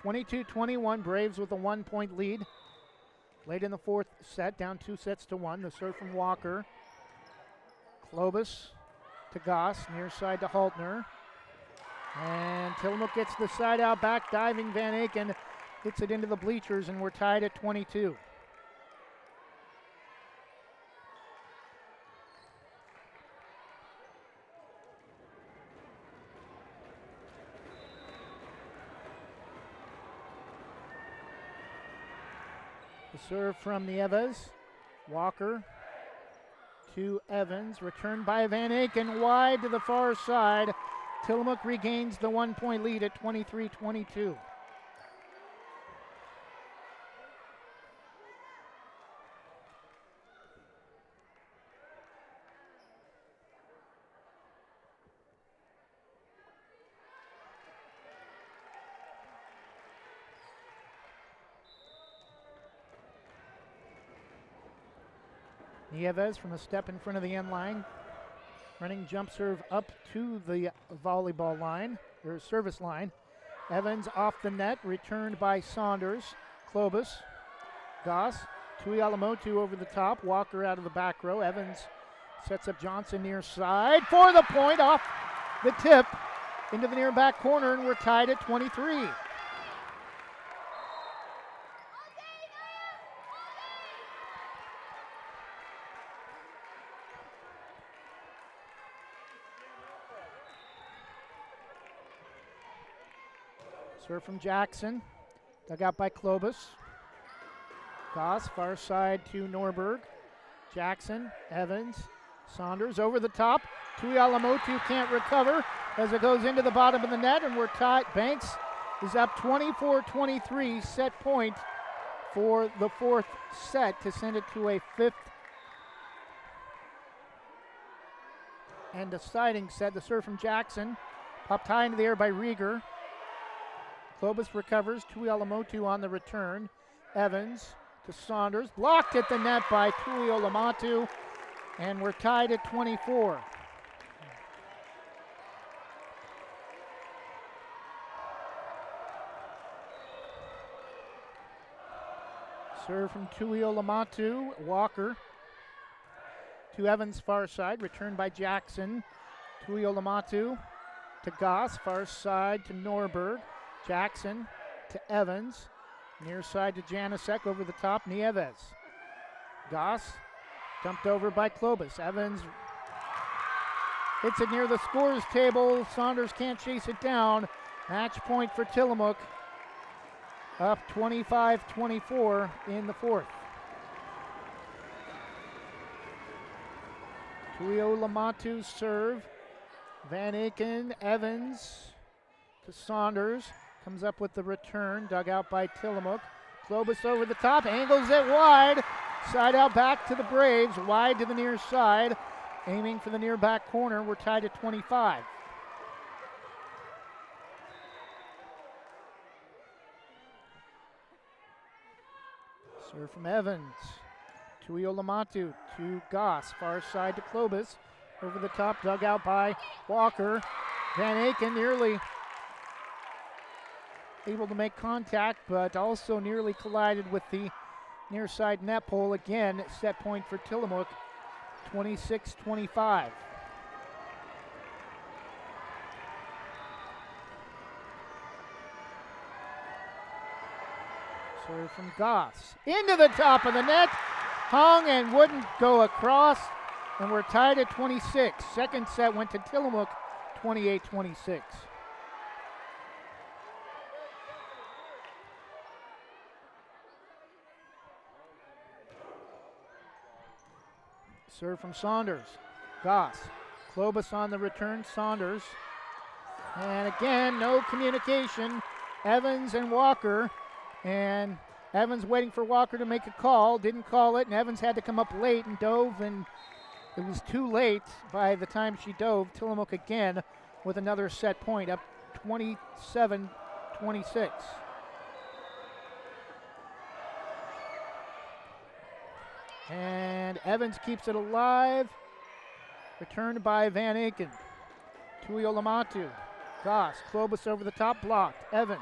22-21, Braves with a 1-point lead. Late in the fourth set, down 2-1. The serve from Walker. Klobus to Goss, near side to Haltner. And Tillamook gets the side out back, diving Van Aken, hits it into the bleachers, and we're tied at 22. The serve from Nieves. Walker to Evans. Returned by Van Aken wide to the far side. Tillamook regains the 1-point lead at 23-22. Nieves from a step in front of the end line. Running jump serve up to the volleyball line, or service line. Evans off the net, returned by Saunders. Klobus, Goss, Tuialamotu over the top. Walker out of the back row. Evans sets up Johnson near side for the point off the tip into the near back corner, and we're tied at 23. Serve from Jackson, dug out by Klobus. Goss, far side to Norberg. Jackson, Evans, Saunders over the top. Tuialamotu can't recover as it goes into the bottom of the net, and we're tied. Banks is up 24-23, set point for the fourth set to send it to a fifth and deciding set. The serve from Jackson, popped high into the air by Rieger. Klobus recovers. Tuialamotu on the return. Evans to Saunders. Blocked at the net by Tuialamotu. And we're tied at 24. Serve from Tuialamotu. Walker to Evans far side. Returned by Jackson. Tuialamotu to Goss. Far side to Norberg. Jackson to Evans, near side to Janasek, over the top, Nieves. Goss, dumped over by Klobus. Evans hits it near the scores table. Saunders can't chase it down. Match point for Tillamook, up 25-24 in the fourth. Tuialamotu serve. Van Aken, Evans to Saunders. Comes up with the return, dug out by Tillamook. Klobus over the top, angles it wide. Side out back to the Braves, wide to the near side. Aiming for the near back corner, we're tied at 25. Serve from Evans. Tuialamotu to Goss, far side to Klobus. Over the top, dug out by Walker. Van Aken nearly able to make contact, but also nearly collided with the near side net pole. Again, set point for Tillamook, 26-25. Serve from Goss. Into the top of the net. Hung and wouldn't go across. And we're tied at 26. Second set went to Tillamook, 28-26. Serve from Saunders. Goss. Klobus on the return. Saunders. And again, no communication. Evans and Walker. And Evans waiting for Walker to make a call. Didn't call it, and Evans had to come up late and dove, and it was too late by the time she dove. Tillamook again with another set point, up 27-26. And Evans keeps it alive. Returned by Van Aken. Tuialamotu. Goss. Klobus over the top, blocked. Evans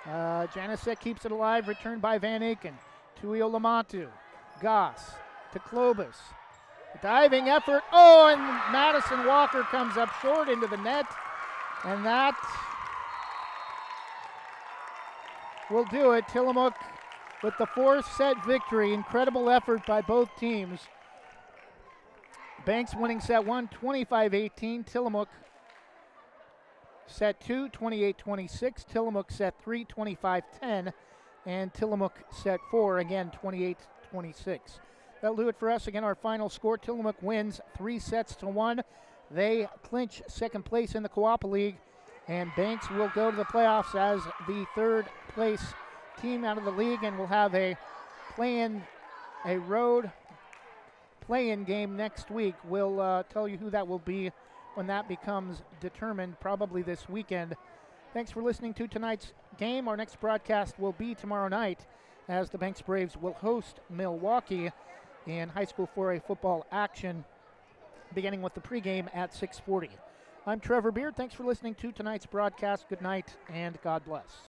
Janicek keeps it alive, returned by Van Aken to Iolamatu. Goss to Klobus. Diving effort. Oh, and Madison Walker comes up short into the net. And that will do it. Tillamook with the fourth set victory. Incredible effort by both teams. Banks winning set 1, 25-18. Tillamook set 2, 28-26. Tillamook set 3, 25-10. And Tillamook set 4, again, 28-26. That'll do it for us. Again, our final score, Tillamook wins 3-1. They clinch second place in the Coapa League, and Banks will go to the playoffs as the third place team out of the league, and we'll have a road play-in game next week. We'll tell you who that will be when that becomes determined, probably this weekend. Thanks for listening to tonight's game. Our next broadcast will be tomorrow night as the Banks Braves will host Milwaukee in high school 4A football action, beginning with the pregame at 6:40. I'm Trevor Beard. Thanks for listening to tonight's broadcast. Good night and God bless.